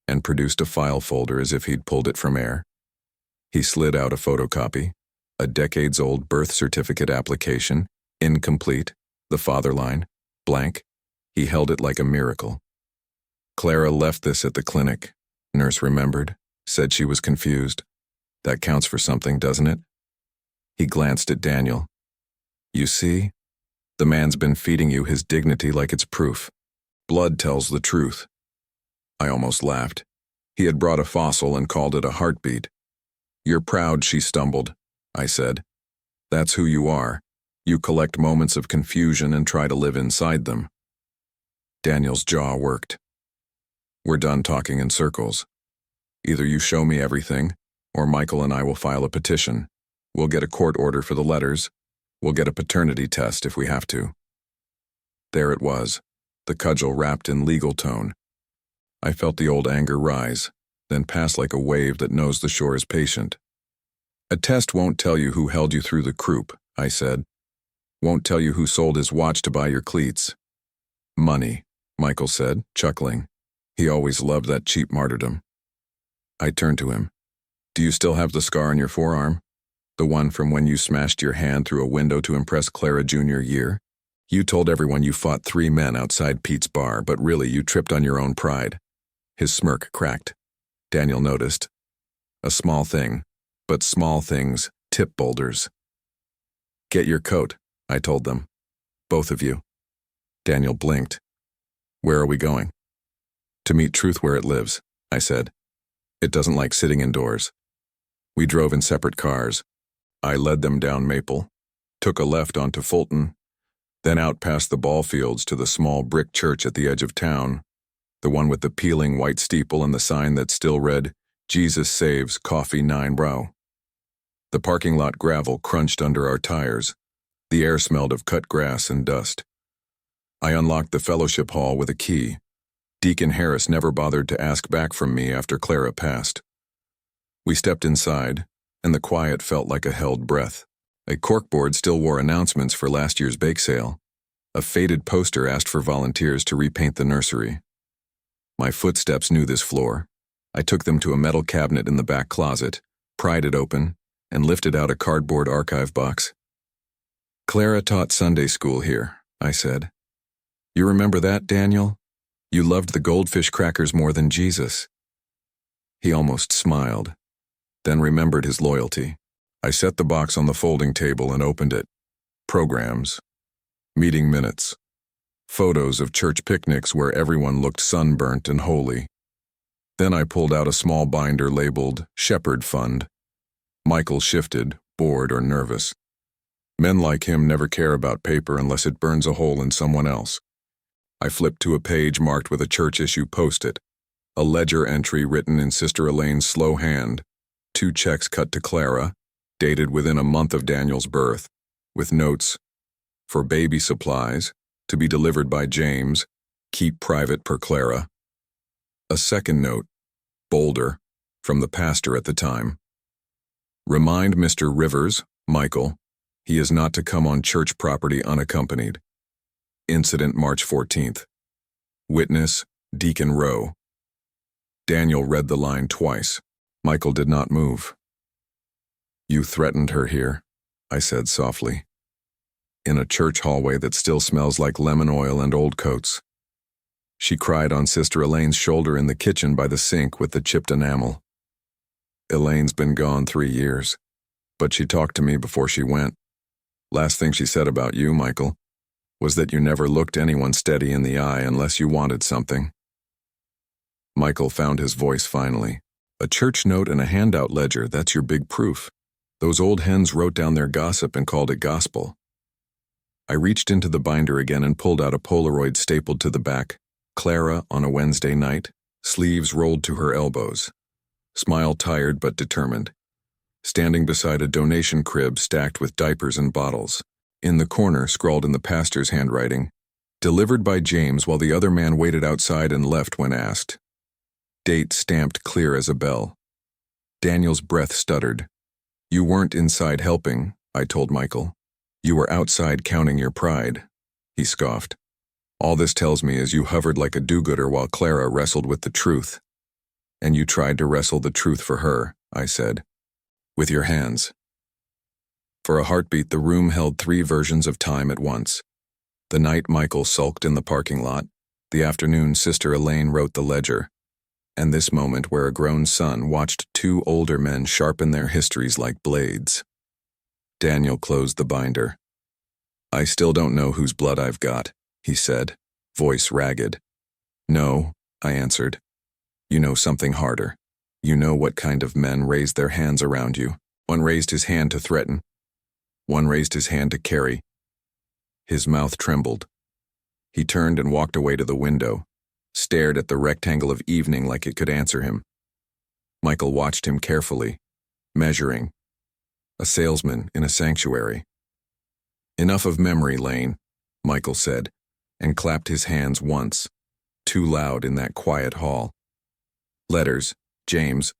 Speaker 1: and produced a file folder as if he'd pulled it from air. He slid out a photocopy, a decades-old birth certificate application, incomplete, the father line, blank. He held it like a miracle. Clara left this at the clinic, nurse remembered, said she was confused. That counts for something, doesn't it? He glanced at Daniel. You see? The man's been feeding you his dignity like it's proof. Blood tells the truth. I almost laughed. He had brought a fossil and called it a heartbeat. You're proud, she stumbled, I said. That's who you are. You collect moments of confusion and try to live inside them. Daniel's jaw worked. We're done talking in circles. Either you show me everything, or Michael and I will file a petition. We'll get a court order for the letters. We'll get a paternity test if we have to. There it was, the cudgel wrapped in legal tone. I felt the old anger rise, then pass like a wave that knows the shore is patient. A test won't tell you who held you through the croup, I said. Won't tell you who sold his watch to buy your cleats. Money, Michael said, chuckling. He always loved that cheap martyrdom. I turned to him. Do you still have the scar on your forearm? The one from when you smashed your hand through a window to impress Clara junior year? You told everyone you fought 3 men outside Pete's bar, but really you tripped on your own pride. His smirk cracked. Daniel noticed. A small thing, but small things tip boulders. Get your coat, I told them. Both of you. Daniel blinked. Where are we going? To meet truth where it lives, I said. It doesn't like sitting indoors. We drove in separate cars. I led them down Maple, took a left onto Fulton, then out past the ball fields to the small brick church at the edge of town, the one with the peeling white steeple and the sign that still read, Jesus Saves Coffee 9 Brow. The parking lot gravel crunched under our tires. The air smelled of cut grass and dust. I unlocked the fellowship hall with a key. Deacon Harris never bothered to ask back from me after Clara passed. We stepped inside, and the quiet felt like a held breath. A corkboard still wore announcements for last year's bake sale. A faded poster asked for volunteers to repaint the nursery. My footsteps knew this floor. I took them to a metal cabinet in the back closet, pried it open, and lifted out a cardboard archive box. Clara taught Sunday school here, I said. You remember that, Daniel? You loved the goldfish crackers more than Jesus. He almost smiled, then remembered his loyalty. I set the box on the folding table and opened it. Programs. Meeting minutes. Photos of church picnics where everyone looked sunburnt and holy. Then I pulled out a small binder labeled Shepherd Fund. Michael shifted, bored or nervous. Men like him never care about paper unless it burns a hole in someone else. I flipped to a page marked with a church issue post-it, a ledger entry written in Sister Elaine's slow hand, 2 checks cut to Clara, dated within a month of Daniel's birth, with notes, for baby supplies, to be delivered by James, keep private per Clara. A second note, bolder, from the pastor at the time. Remind Mr. Rivers, Michael, he is not to come on church property unaccompanied. Incident March 14th. Witness, Deacon Rowe. Daniel read the line twice. Michael did not move. You threatened her here, I said softly. In a church hallway that still smells like lemon oil and old coats. She cried on Sister Elaine's shoulder in the kitchen by the sink with the chipped enamel. Elaine's been gone 3 years, but she talked to me before she went. Last thing she said about you, Michael, was that you never looked anyone steady in the eye unless you wanted something. Michael found his voice finally. A church note and a handout ledger, that's your big proof. Those old hens wrote down their gossip and called it gospel. I reached into the binder again and pulled out a Polaroid stapled to the back. Clara on a Wednesday night, sleeves rolled to her elbows. Smile tired but determined. Standing beside a donation crib stacked with diapers and bottles. In the corner, scrawled in the pastor's handwriting, Delivered by James while the other man waited outside and left when asked. Date stamped clear as a bell. Daniel's breath stuttered. You weren't inside helping, I told Michael. You were outside counting your pride. He scoffed. All this tells me is you hovered like a do-gooder while Clara wrestled with the truth. And you tried to wrestle the truth for her, I said. With your hands. For a heartbeat, the room held 3 versions of time at once. The night Michael sulked in the parking lot, the afternoon Sister Elaine wrote the ledger, and this moment where a grown son watched 2 older men sharpen their histories like blades. Daniel closed the binder. I still don't know whose blood I've got, he said, voice ragged. No, I answered. You know something harder. You know what kind of men raised their hands around you. One raised his hand to threaten. One raised his hand to carry. His mouth trembled. He turned and walked away to the window, stared at the rectangle of evening like it could answer him. Michael watched him carefully, measuring. A salesman in a sanctuary. Enough of memory lane, Michael said, and clapped his hands once, too loud in that quiet hall. Letters, James,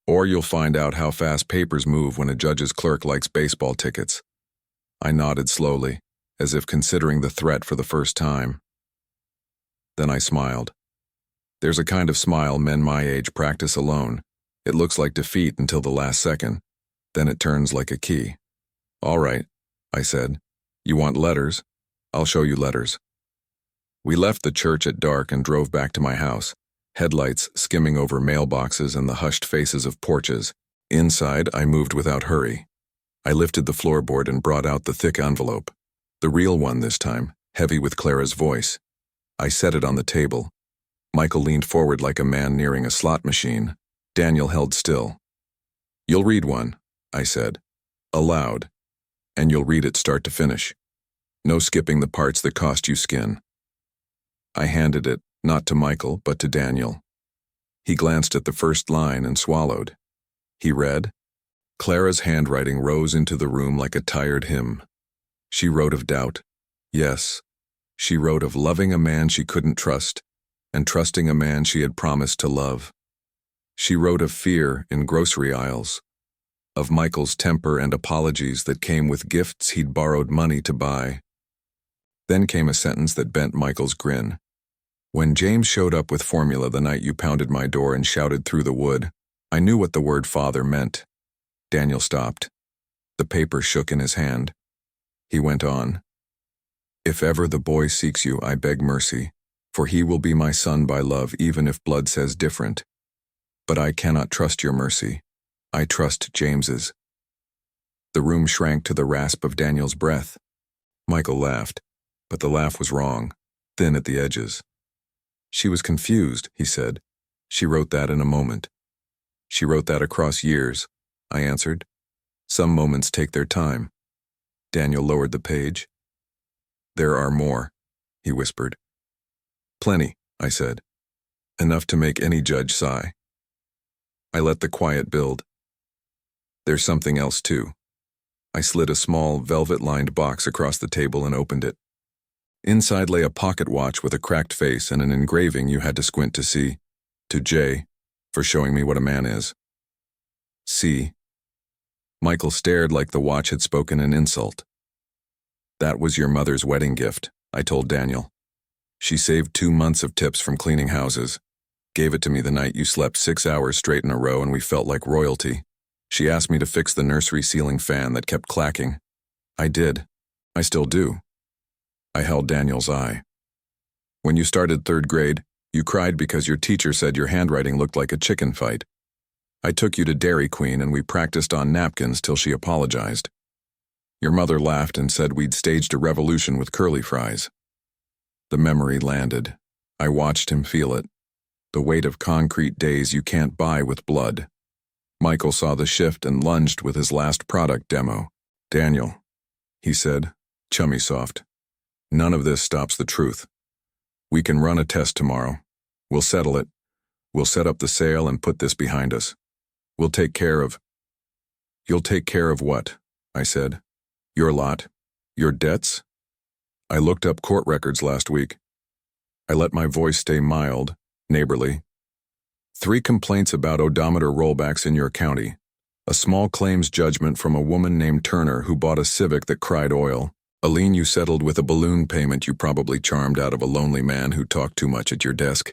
Speaker 1: or you'll find out how fast papers move when a judge's clerk likes baseball tickets. I nodded slowly, as if considering the threat for the first time. Then I smiled. There's a kind of smile men my age practice alone. It looks like defeat until the last second. Then it turns like a key. All right, I said. You want letters? I'll show you letters. We left the church at dark and drove back to my house, headlights skimming over mailboxes and the hushed faces of porches. Inside, I moved without hurry. I lifted the floorboard and brought out the thick envelope. The real one this time, heavy with Clara's voice. I set it on the table. Michael leaned forward like a man nearing a slot machine. Daniel held still. You'll read one, I said, aloud, and you'll read it start to finish. No skipping the parts that cost you skin. I handed it, not to Michael, but to Daniel. He glanced at the first line and swallowed. He read. Clara's handwriting rose into the room like a tired hymn. She wrote of doubt. Yes, she wrote of loving a man she couldn't trust, and trusting a man she had promised to love. She wrote of fear in grocery aisles, of Michael's temper and apologies that came with gifts he'd borrowed money to buy. Then came a sentence that bent Michael's grin. When James showed up with formula the night you pounded my door and shouted through the wood, I knew what the word father meant. Daniel stopped. The paper shook in his hand. He went on. If ever the boy seeks you, I beg mercy, for he will be my son by love even if blood says different. But I cannot trust your mercy. I trust James's. The room shrank to the rasp of Daniel's breath. Michael laughed, but the laugh was wrong, thin at the edges. She was confused, he said. She wrote that in a moment. She wrote that across years, I answered. Some moments take their time. Daniel lowered the page. There are more, he whispered. Plenty, I said. Enough to make any judge sigh. I let the quiet build. There's something else too. I slid a small, velvet-lined box across the table and opened it. Inside lay a pocket watch with a cracked face and an engraving you had to squint to see. To J, for showing me what a man is. C. Michael stared like the watch had spoken an insult. That was your mother's wedding gift, I told Daniel. She saved 2 months of tips from cleaning houses. Gave it to me the night you slept 6 hours straight in a row and we felt like royalty. She asked me to fix the nursery ceiling fan that kept clacking. I did. I still do. I held Daniel's eye. When you started 3rd grade, you cried because your teacher said your handwriting looked like a chicken fight. I took you to Dairy Queen and we practiced on napkins till she apologized. Your mother laughed and said we'd staged a revolution with curly fries. The memory landed. I watched him feel it. The weight of concrete days you can't buy with blood. Michael saw the shift and lunged with his last product demo. Daniel, he said, chummy soft. None of this stops the truth. We can run a test tomorrow. We'll settle it. We'll set up the sale and put this behind us. We'll take care of... You'll take care of what? I said. Your lot? Your debts? I looked up court records last week. I let my voice stay mild, neighborly. 3 complaints about odometer rollbacks in your county. A small claims judgment from a woman named Turner who bought a Civic that cried oil. A lien you settled with a balloon payment you probably charmed out of a lonely man who talked too much at your desk.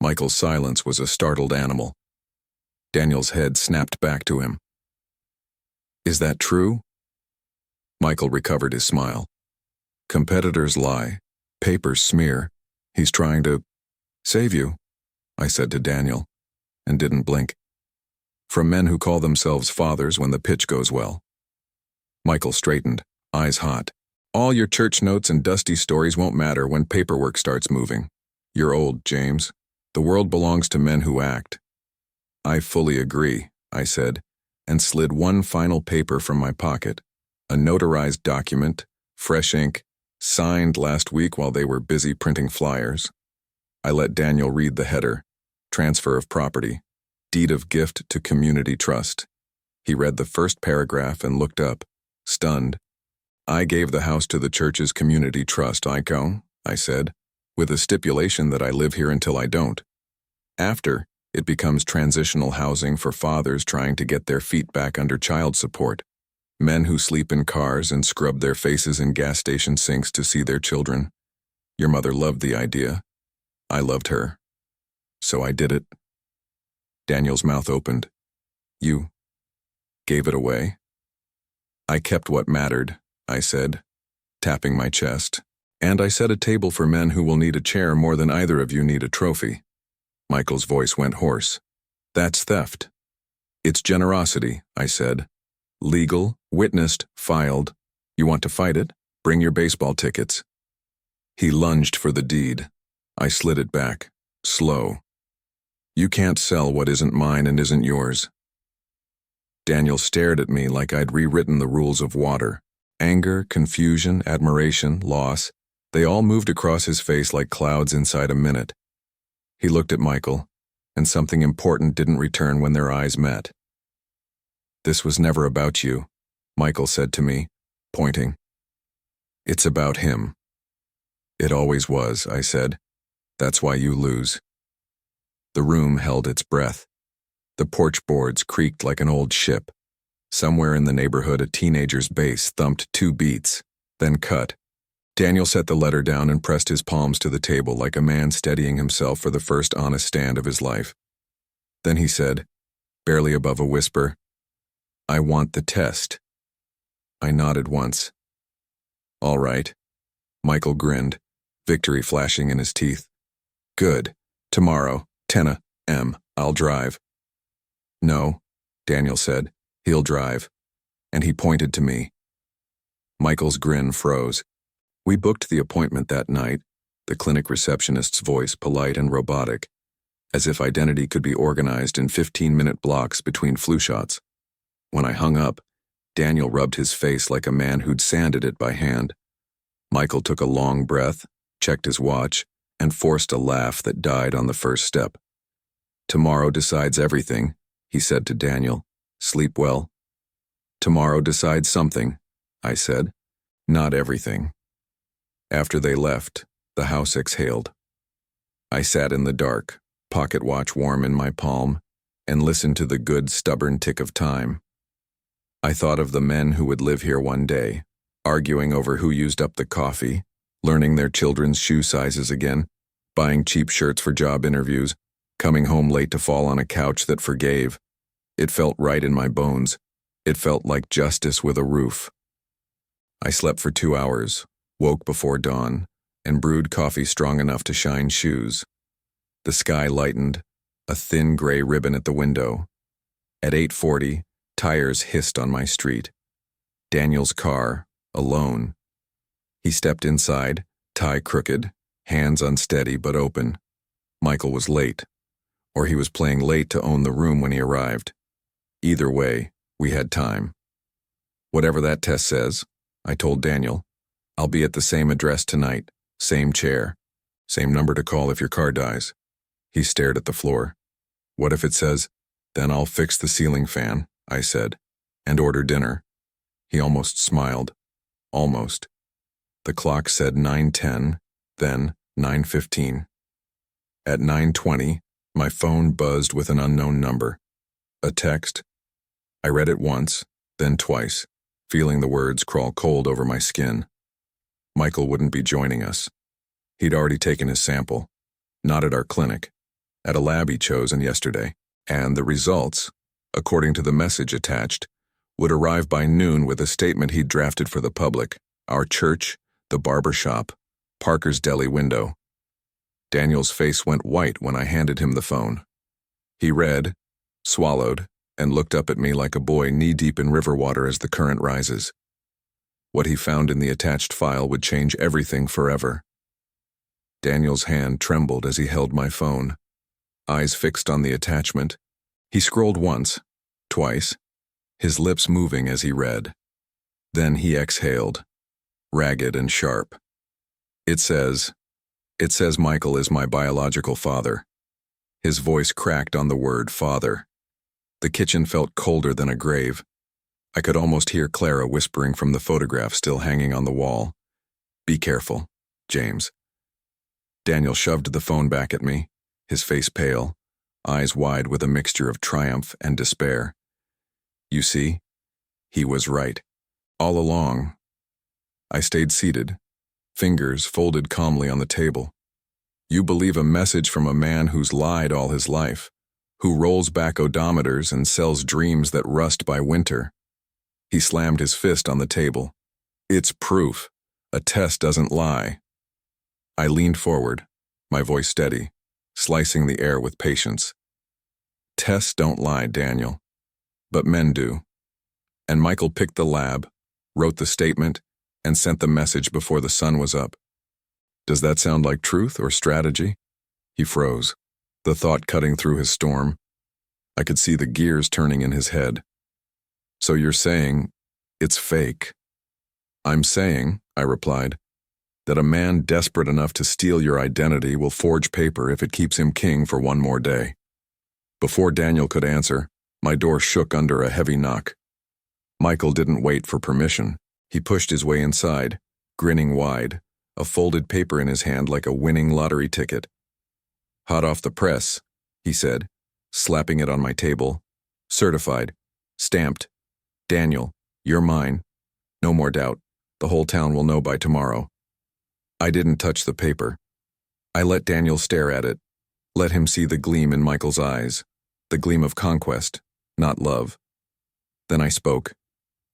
Speaker 1: Michael's silence was a startled animal. Daniel's head snapped back to him. Is that true? Michael recovered his smile. Competitors lie. Papers smear. He's trying to save you, I said to Daniel, and didn't blink. From men who call themselves fathers when the pitch goes well. Michael straightened, eyes hot. All your church notes and dusty stories won't matter when paperwork starts moving. You're old, James. The world belongs to men who act. I fully agree, I said, and slid one final paper from my pocket. A notarized document, fresh ink, signed last week while they were busy printing flyers. I let Daniel read the header, transfer of property, deed of gift to community trust. He read the first paragraph and looked up, stunned. I gave the house to the church's community trust, I said, with a stipulation that I live here until I don't. After, it becomes transitional housing for fathers trying to get their feet back under child support. Men who sleep in cars and scrub their faces in gas station sinks to see their children. Your mother loved the idea. I loved her. So I did it. Daniel's mouth opened. You gave it away? I kept what mattered, I said, tapping my chest. And I set a table for men who will need a chair more than either of you need a trophy. Michael's voice went hoarse. That's theft. It's generosity, I said. Legal, witnessed, filed. You want to fight it? Bring your baseball tickets. He lunged for the deed. I slid it back, slow. You can't sell what isn't mine and isn't yours. Daniel stared at me like I'd rewritten the rules of water. Anger, confusion, admiration, loss, they all moved across his face like clouds inside a minute. He looked at Michael, and something important didn't return when their eyes met. This was never about you, Michael said to me, pointing. It's about him. It always was, I said. That's why you lose. The room held its breath. The porch boards creaked like an old ship. Somewhere in the neighborhood, a teenager's bass thumped 2 beats, then cut. Daniel set the letter down and pressed his palms to the table like a man steadying himself for the first honest stand of his life. Then he said, barely above a whisper, I want the test. I nodded once. All right. Michael grinned, victory flashing in his teeth. Good. Tomorrow, 10 a.m., I'll drive. No, Daniel said. He'll drive. And he pointed to me. Michael's grin froze. We booked the appointment that night, the clinic receptionist's voice polite and robotic, as if identity could be organized in 15-minute blocks between flu shots. When I hung up, Daniel rubbed his face like a man who'd sanded it by hand. Michael took a long breath, checked his watch, and forced a laugh that died on the first step. Tomorrow decides everything, he said to Daniel. Sleep well. Tomorrow decides something, I said. Not everything. After they left, the house exhaled. I sat in the dark, pocket watch warm in my palm, and listened to the good, stubborn tick of time. I thought of the men who would live here one day, arguing over who used up the coffee, learning their children's shoe sizes again, buying cheap shirts for job interviews, coming home late to fall on a couch that forgave. It felt right in my bones. It felt like justice with a roof. I slept for 2 hours, woke before dawn, and brewed coffee strong enough to shine shoes. The sky lightened, a thin gray ribbon at the window. At 8:40, tires hissed on my street. Daniel's car, alone. He stepped inside, tie crooked, hands unsteady but open. Michael was late, or he was playing late to own the room when he arrived. Either way, we had time. Whatever that test says, I told Daniel, I'll be at the same address tonight, same chair, same number to call if your car dies. He stared at the floor. What if it says, then I'll fix the ceiling fan, I said, and order dinner. He almost smiled. Almost. The clock said 9:10, then 9:15. At 9:20, my phone buzzed with an unknown number. A text. I read it once, then twice, feeling the words crawl cold over my skin. Michael wouldn't be joining us. He'd already taken his sample. Not at our clinic. At a lab he'd chosen yesterday. And the results, according to the message attached, would arrive by noon with a statement he'd drafted for the public. Our church, the barber shop, Parker's deli window. Daniel's face went white when I handed him the phone. He read, swallowed, and looked up at me like a boy knee-deep in river water as the current rises. What he found in the attached file would change everything forever. Daniel's hand trembled as he held my phone, eyes fixed on the attachment. He scrolled once, twice, his lips moving as he read. Then he exhaled, ragged and sharp. It says Michael is my biological father. His voice cracked on the word father. The kitchen felt colder than a grave. I could almost hear Clara whispering from the photograph still hanging on the wall. Be careful, James. Daniel shoved the phone back at me, his face pale, eyes wide with a mixture of triumph and despair. You see, he was right. All along. I stayed seated, fingers folded calmly on the table. You believe a message from a man who's lied all his life, who rolls back odometers and sells dreams that rust by winter. He slammed his fist on the table. It's proof. A test doesn't lie. I leaned forward, my voice steady, slicing the air with patience. Tests don't lie, Daniel. But men do. And Michael picked the lab, wrote the statement, and sent the message before the sun was up. Does that sound like truth or strategy? He froze, the thought cutting through his storm. I could see the gears turning in his head. So you're saying it's fake? I'm saying, I replied, that a man desperate enough to steal your identity will forge paper if it keeps him king for one more day. Before Daniel could answer, my door shook under a heavy knock. Michael didn't wait for permission. He pushed his way inside, grinning wide, a folded paper in his hand like a winning lottery ticket. Hot off the press, he said, slapping it on my table. Certified. Stamped. Daniel, you're mine. No more doubt. The whole town will know by tomorrow. I didn't touch the paper. I let Daniel stare at it, let him see the gleam in Michael's eyes, the gleam of conquest, not love. Then I spoke,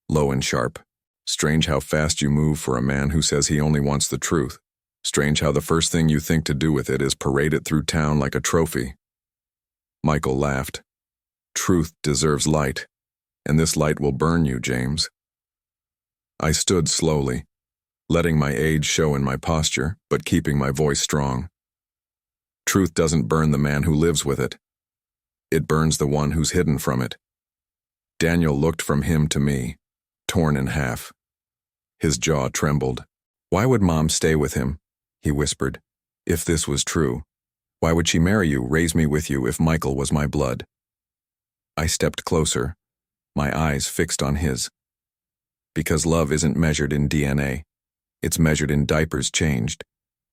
Speaker 1: low and sharp. Strange how fast you move for a man who says he only wants the truth. Strange how the first thing you think to do with it is parade it through town like a trophy. Michael laughed. Truth deserves light, and this light will burn you, James. I stood slowly, letting my age show in my posture, but keeping my voice strong. Truth doesn't burn the man who lives with it. It burns the one who's hidden from it. Daniel looked from him to me, torn in half. His jaw trembled. Why would Mom stay with him? He whispered. If this was true, why would she marry you, raise me with you if Michael was my blood? I stepped closer, my eyes fixed on his. Because love isn't measured in DNA. It's measured in diapers changed,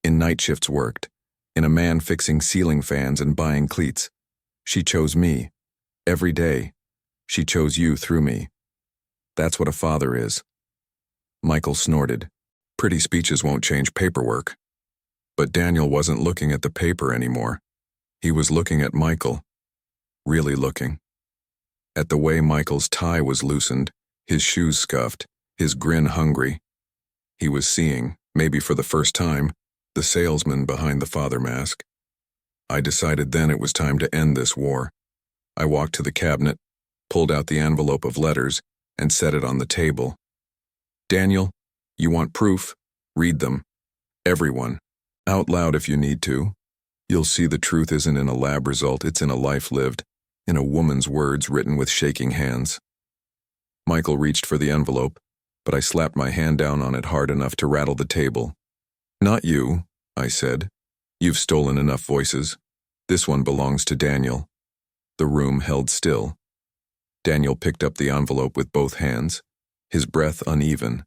Speaker 1: in night shifts worked, in a man fixing ceiling fans and buying cleats. She chose me. Every day. She chose you through me. That's what a father is. Michael snorted. Pretty speeches won't change paperwork. But Daniel wasn't looking at the paper anymore. He was looking at Michael. Really looking. At the way Michael's tie was loosened, his shoes scuffed, his grin hungry. He was seeing, maybe for the first time, the salesman behind the father mask. I decided then it was time to end this war. I walked to the cabinet, pulled out the envelope of letters, and set it on the table. Daniel, you want proof? Read them. Everyone. Out loud if you need to. You'll see the truth isn't in a lab result, it's in a life lived, in a woman's words written with shaking hands. Michael reached for the envelope, but I slapped my hand down on it hard enough to rattle the table. Not you, I said. You've stolen enough voices. This one belongs to Daniel. The room held still. Daniel picked up the envelope with both hands, his breath uneven.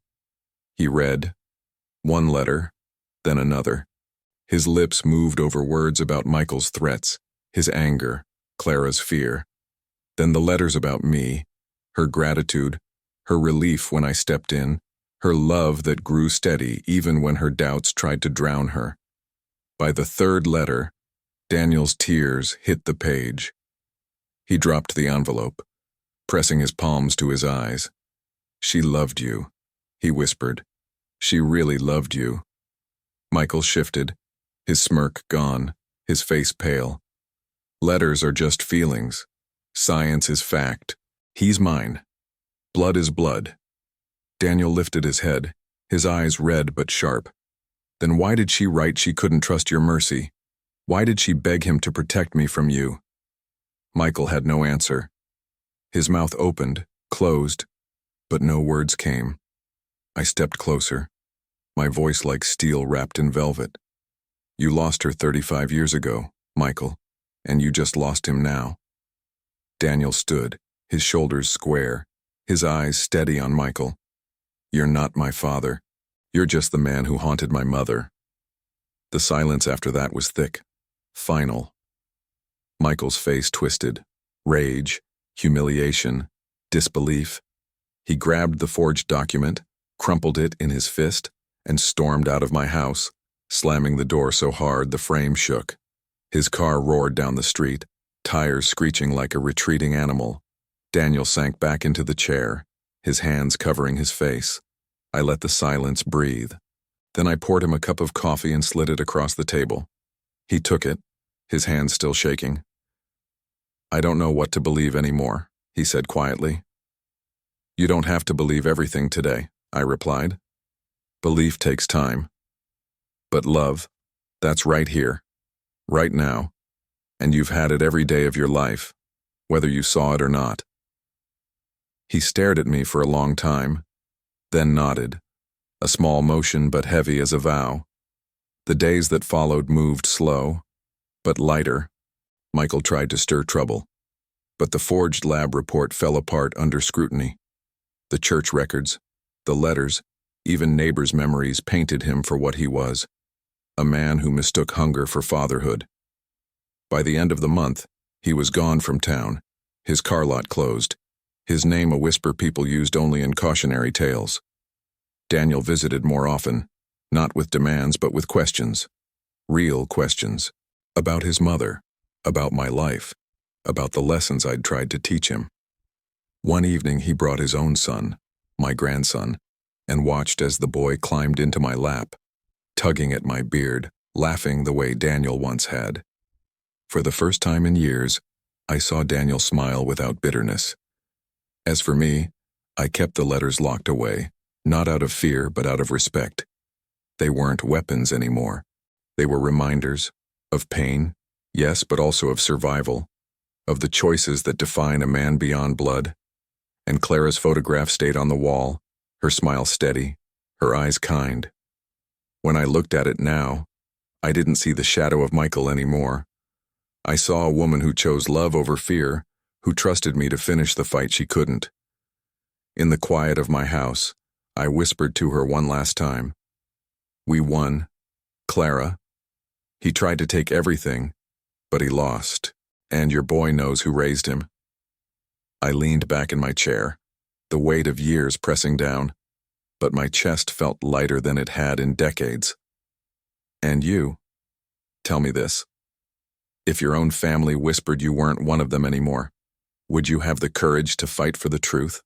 Speaker 1: He read, One letter, then another. His lips moved over words about Michael's threats, his anger, Clara's fear. Then the letters about me, her gratitude, her relief when I stepped in, her love that grew steady even when her doubts tried to drown her. By the third letter, Daniel's tears hit the page. He dropped the envelope, pressing his palms to his eyes. "She loved you," he whispered. "She really loved you." Michael shifted, his smirk gone, his face pale. Letters are just feelings. Science is fact. He's mine. Blood is blood. Daniel lifted his head, his eyes red but sharp. Then why did she write she couldn't trust your mercy? Why did she beg him to protect me from you? Michael had no answer. His mouth opened, closed, but no words came. I stepped closer, my voice like steel wrapped in velvet. "You lost her 35 years ago, Michael, and you just lost him now." Daniel stood, his shoulders square, his eyes steady on Michael. "You're not my father. You're just the man who haunted my mother." The silence after that was thick, final. Michael's face twisted. Rage, humiliation, disbelief. He grabbed the forged document, crumpled it in his fist, and stormed out of my house, slamming the door so hard the frame shook. His car roared down the street, tires screeching like a retreating animal. Daniel sank back into the chair, his hands covering his face. I let the silence breathe. Then I poured him a cup of coffee and slid it across the table. He took it, his hands still shaking. "I don't know what to believe anymore," he said quietly. "You don't have to believe everything today," I replied. "Belief takes time. But love, that's right here, right now, and you've had it every day of your life, whether you saw it or not." He stared at me for a long time, then nodded, a small motion but heavy as a vow. The days that followed moved slow, but lighter. Michael tried to stir trouble, but the forged lab report fell apart under scrutiny. The church records, the letters, even neighbors' memories painted him for what he was, a man who mistook hunger for fatherhood. By the end of the month, he was gone from town, his car lot closed, his name a whisper people used only in cautionary tales. Daniel visited more often, not with demands but with questions, real questions, about his mother, about my life, about the lessons I'd tried to teach him. One evening he brought his own son, my grandson, and watched as the boy climbed into my lap, tugging at my beard, laughing the way Daniel once had. For the first time in years, I saw Daniel smile without bitterness. As for me, I kept the letters locked away, not out of fear but out of respect. They weren't weapons anymore. They were reminders of pain, yes, but also of survival, of the choices that define a man beyond blood. And Clara's photograph stayed on the wall, her smile steady, her eyes kind. When I looked at it now, I didn't see the shadow of Michael anymore. I saw a woman who chose love over fear, who trusted me to finish the fight she couldn't. In the quiet of my house, I whispered to her one last time. "We won, Clara. He tried to take everything, but he lost, and your boy knows who raised him." I leaned back in my chair, the weight of years pressing down, but my chest felt lighter than it had in decades. "And you, tell me this. If your own family whispered you weren't one of them anymore, would you have the courage to fight for the truth?"